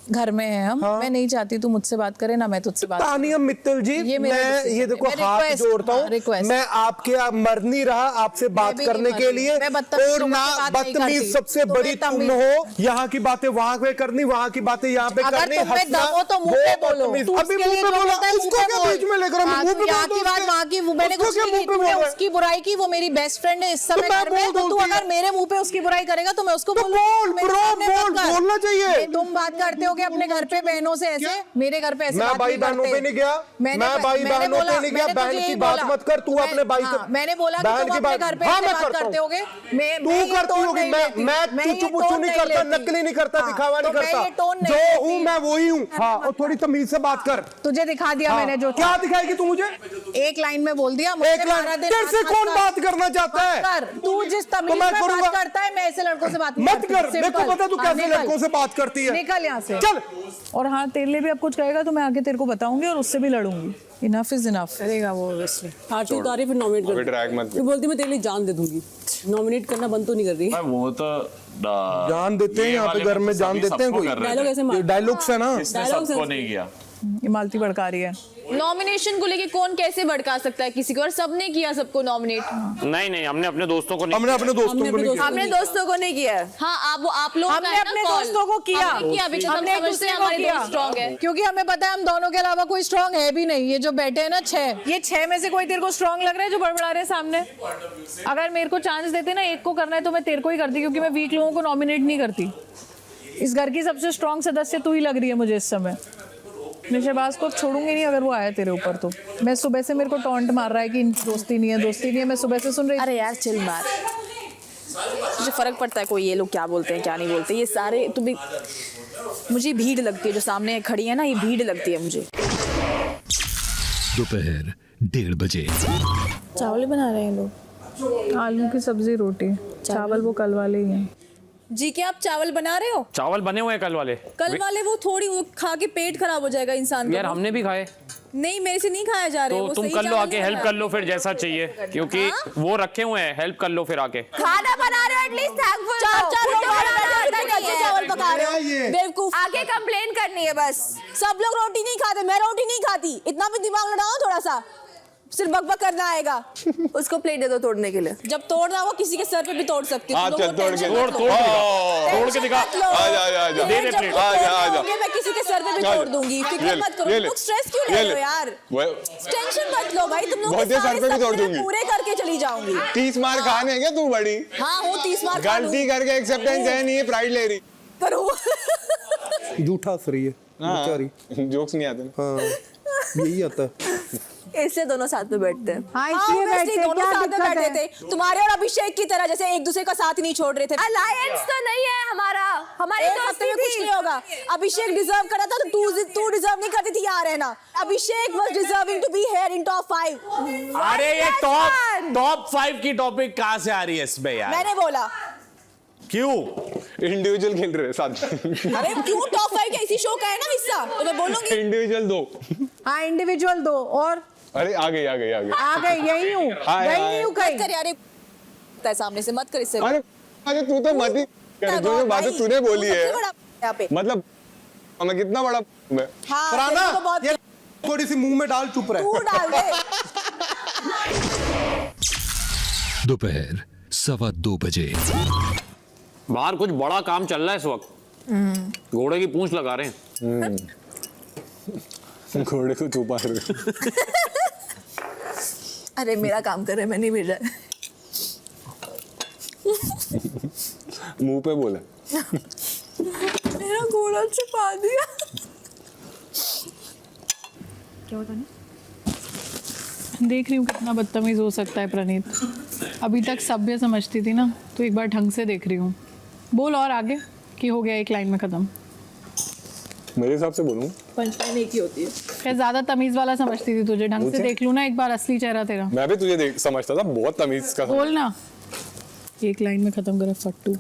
घर में है हम। मैं नहीं चाहती तू मुझसे बात करे ना मैं तुझसे बात। तानिया मित्तल जी, मैं ये देखो हाथ जोड़ता हूँ, मैं आपके मर नहीं रहा आपसे बात करने के लिए। और ना बदतमीज सबसे बड़ी तुम हो। यहाँ की बातें वहां पे करनी, वहां की बातें यहाँ पे करनी। अगर तुम्हें दम हो तो मुंह पे बोलो। अभी मुंह पे बोला, उसको क्या बीच में लेकर मुंह पे यहाँ की बात वहाँ की, मैंने कुछ नहीं की। तूने उसकी बुराई की, वो मेरी बेस्ट फ्रेंड है इस समय घर में। तो तू अगर मेरे मुंह पे उसकी बुराई करेगा तो मैं उसको बोलना चाहिए। तुम बात करते हो कि अपने घर पे बहनों से ऐसे, मेरे घर पे ऐसे मैं भाई बहनों पे नहीं गया। मैं भाई बहनों पे नहीं गया। बहन की बात मत कर तू अपने भाई से। मैंने बोला कि तुम अपने घर पे ऐसे बात करते होगे। तू करती होगी। मैं चुचू नहीं करता, नकली नहीं करता, दिखावा नहीं करता। जो हूँ मैं वही हूँ। हाँ, और थोड़ी तमीज से बात कर। तुझे दिखा दिया मैंने जो। क्या दिखाएगी तू मुझे? एक लाइन में बोल दिया। एक लाइन तेरे से कौन बात करना चाहता है? तू जिस तमीज में बात करता है मैं ऐसे लड़कों से बात मत कर। मेरे को पता तू कैसे लड़कों से बात करती है। निकल यहाँ से चल। और हाँ, तेरे लिए भी अब कुछ कहेगा तो मैं आगे तेरे को बताऊंगी और उससे भी लड़ूंगी। इनफ इज इनफ करेगा वो ऑब्वियसली। हाँ तू तारीफ नॉमिनेट कर। ड्रैग मत। तू बोलती मैं तेरे लिए जान दे दूंगी। नॉमिनेट करना बंद तो नहीं कर रही। वो तो जान देते हैं यहाँ पे घर में, जान देते हैं कोई। डायलॉग ऐसे मार। डायलॉग्स है ना। इसने सबको नहीं किया। ये मालती भड़का रही है। नॉमिनेशन को लेके कौन कैसे भड़का सकता है किसी को, और सबने किया सबको नॉमिनेट। नहीं हमने अपने दोस्तों को नहीं हमने अपने दोस्तों को नहीं किया। हमने दोस्तों को नहीं किया। हाँ आप लोग हमने अपने दोस्तों को किया, हमने एक दूसरे हमारे दोस्त स्ट्रांग है, क्योंकि हमें पता है हम दोनों के अलावा कोई स्ट्रांग है भी नहीं। ये जो बैठे हैं ना 6, ये 6 में से कोई तेरे को स्ट्रांग लग रहा है जो बड़बड़ा रहे सामने? अगर मेरे को चांस देते ना एक को करना है तो मैं तेरे को ही करती, क्योंकि मैं वीक लोगों को नॉमिनेट नहीं करती। इस घर की सबसे स्ट्रांग सदस्य तू ही लग रही है मुझे इस समय। मैं शहबाज को छोड़ूंगी नहीं अगर वो आया तेरे ऊपर तो। मैं सुबह से मेरे को टॉन्ट मार रहा है कि इनकी दोस्ती नहीं है, मैं सुबह से सुन रही। अरे यार चिल मार, मुझे फर्क पड़ता है कोई ये लोग क्या बोलते हैं क्या नहीं बोलते, ये सारे तो भी मुझे भीड़ लगती है जो सामने खड़ी है ना, ये भीड़ लगती है मुझे। दोपहर 1:30 बजे। चावल बना रहे हैं लोग, आलू की सब्जी रोटी, चावल वो कल वाले ही हैं। जी क्या आप चावल बना रहे हो? चावल बने हुए हैं कल वाले। कल वाले वो थोड़ी खा के पेट खराब हो जाएगा इंसान का। यार हमने भी खाए। नहीं मेरे से नहीं खाया जा रहा है। तो तुम कर लो आके, हेल्प कर लो फिर जैसा चाहिए, क्योंकि वो रखे हुए हैं, हेल्प कर लो फिर आके। खाना बना रहे हो एटलीस्ट थैंकफुल। चावल पका रहे हो बेवकूफ, आके कंप्लेन करनी है बस। सब लोग रोटी नहीं खाते, मैं रोटी नहीं खाती, इतना भी दिमाग लड़ाओ थोड़ा सा, सिर्फ बकबक करना आएगा। उसको प्लेट दे दो तोड़ने के लिए, जब तोड़ना हो किसी के सर पे भी तोड़ सकती हूँ। तोड़ के दिखा, दे दे प्लेट, मैं किसी के सर पे भी तोड़ दूंगी, फिक्र मत करो। तुम स्ट्रेस क्यों ले रहे हो यार, टेंशन मत लो भाई, तुम लोग सर पे भी तोड़ दूंगी, पूरे करके चली जाऊंगी। 30 मार खाने हैं क्या तू बड़ी? हाँ हूँ 30 मार, गलती करके एक्सेप्टेंस है नहीं, है प्राइड ले रही करो। झूठा हंस रही है बेचारी, जोक्स नहीं आते। हाँ यही आता है। इसलिए दोनों साथ में बैठते हैं। हाँ, इसलिए बैठते हैं, दोनों क्या साथ में दिक्कत बैठे है? थे तुम्हारे और अभिषेक की तरह, जैसे एक दूसरे का साथ ही नहीं छोड़ रहे थे। अलायंस तो नहीं है हमारा, हमारे दोस्ती में कुछ नहीं होगा। अभिषेक डिजर्व कर रहा था तो तू डिजर्व नहीं करती थी यहाँ रहना। Abhishek was deserving to be here in top 5। अरे ये टॉप 5 की टॉपिक कहाँ से आ रही है इसमें यार? मैंने बोला क्यों इंडिविजुअल खेल रहे हैं साथ। अरे क्यों टॉप 5 का इसी शो का है ना हिस्सा, तो मैं बोलूंगी इंडिविजुअल 2। हाँ इंडिविजुअल 2 और अरे आ गई यही हूँ, यही नहीं हूँ कहीं। मत कर यार, सामने से मत कर इससे। अरे तू तो मत ही कर, जो बातें तूने बोली है यहाँ पे मतलब हमें कितना बड़ा है। हाँ ये थोड़ी सी मुंह में डाल, चुप रहे। तू डाल दे। दोपहर 2:15 बजे। बाहर कुछ बड़ा काम चल रहा है इस वक्त, घोड़े की पूंछ लगा रहे हैं। घोड़े को तू पार रहे। अरे मेरा काम कर रहे, मैं नहीं भेजा। मुंह पे बोला मेरा घोड़ा छुपा दिया। क्या होता है? देख रही हूँ कितना बदतमीज हो सकता है प्रणीत। अभी तक सभ्य समझती थी ना, तो एक बार ढंग से देख रही हूँ। बोल और आगे कि हो गया एक लाइन में खत्म। मेरे हिसाब से बोलूं पंचलाइन एक ही होती है। क्या ज्यादा तमीज वाला समझती थी तुझे? ढंग से देख लूँ ना एक बार असली चेहरा तेरा। मैं भी तुझे समझता था बहुत तमीज का। बोल ना, एक लाइन में खत्म करे फट्टू।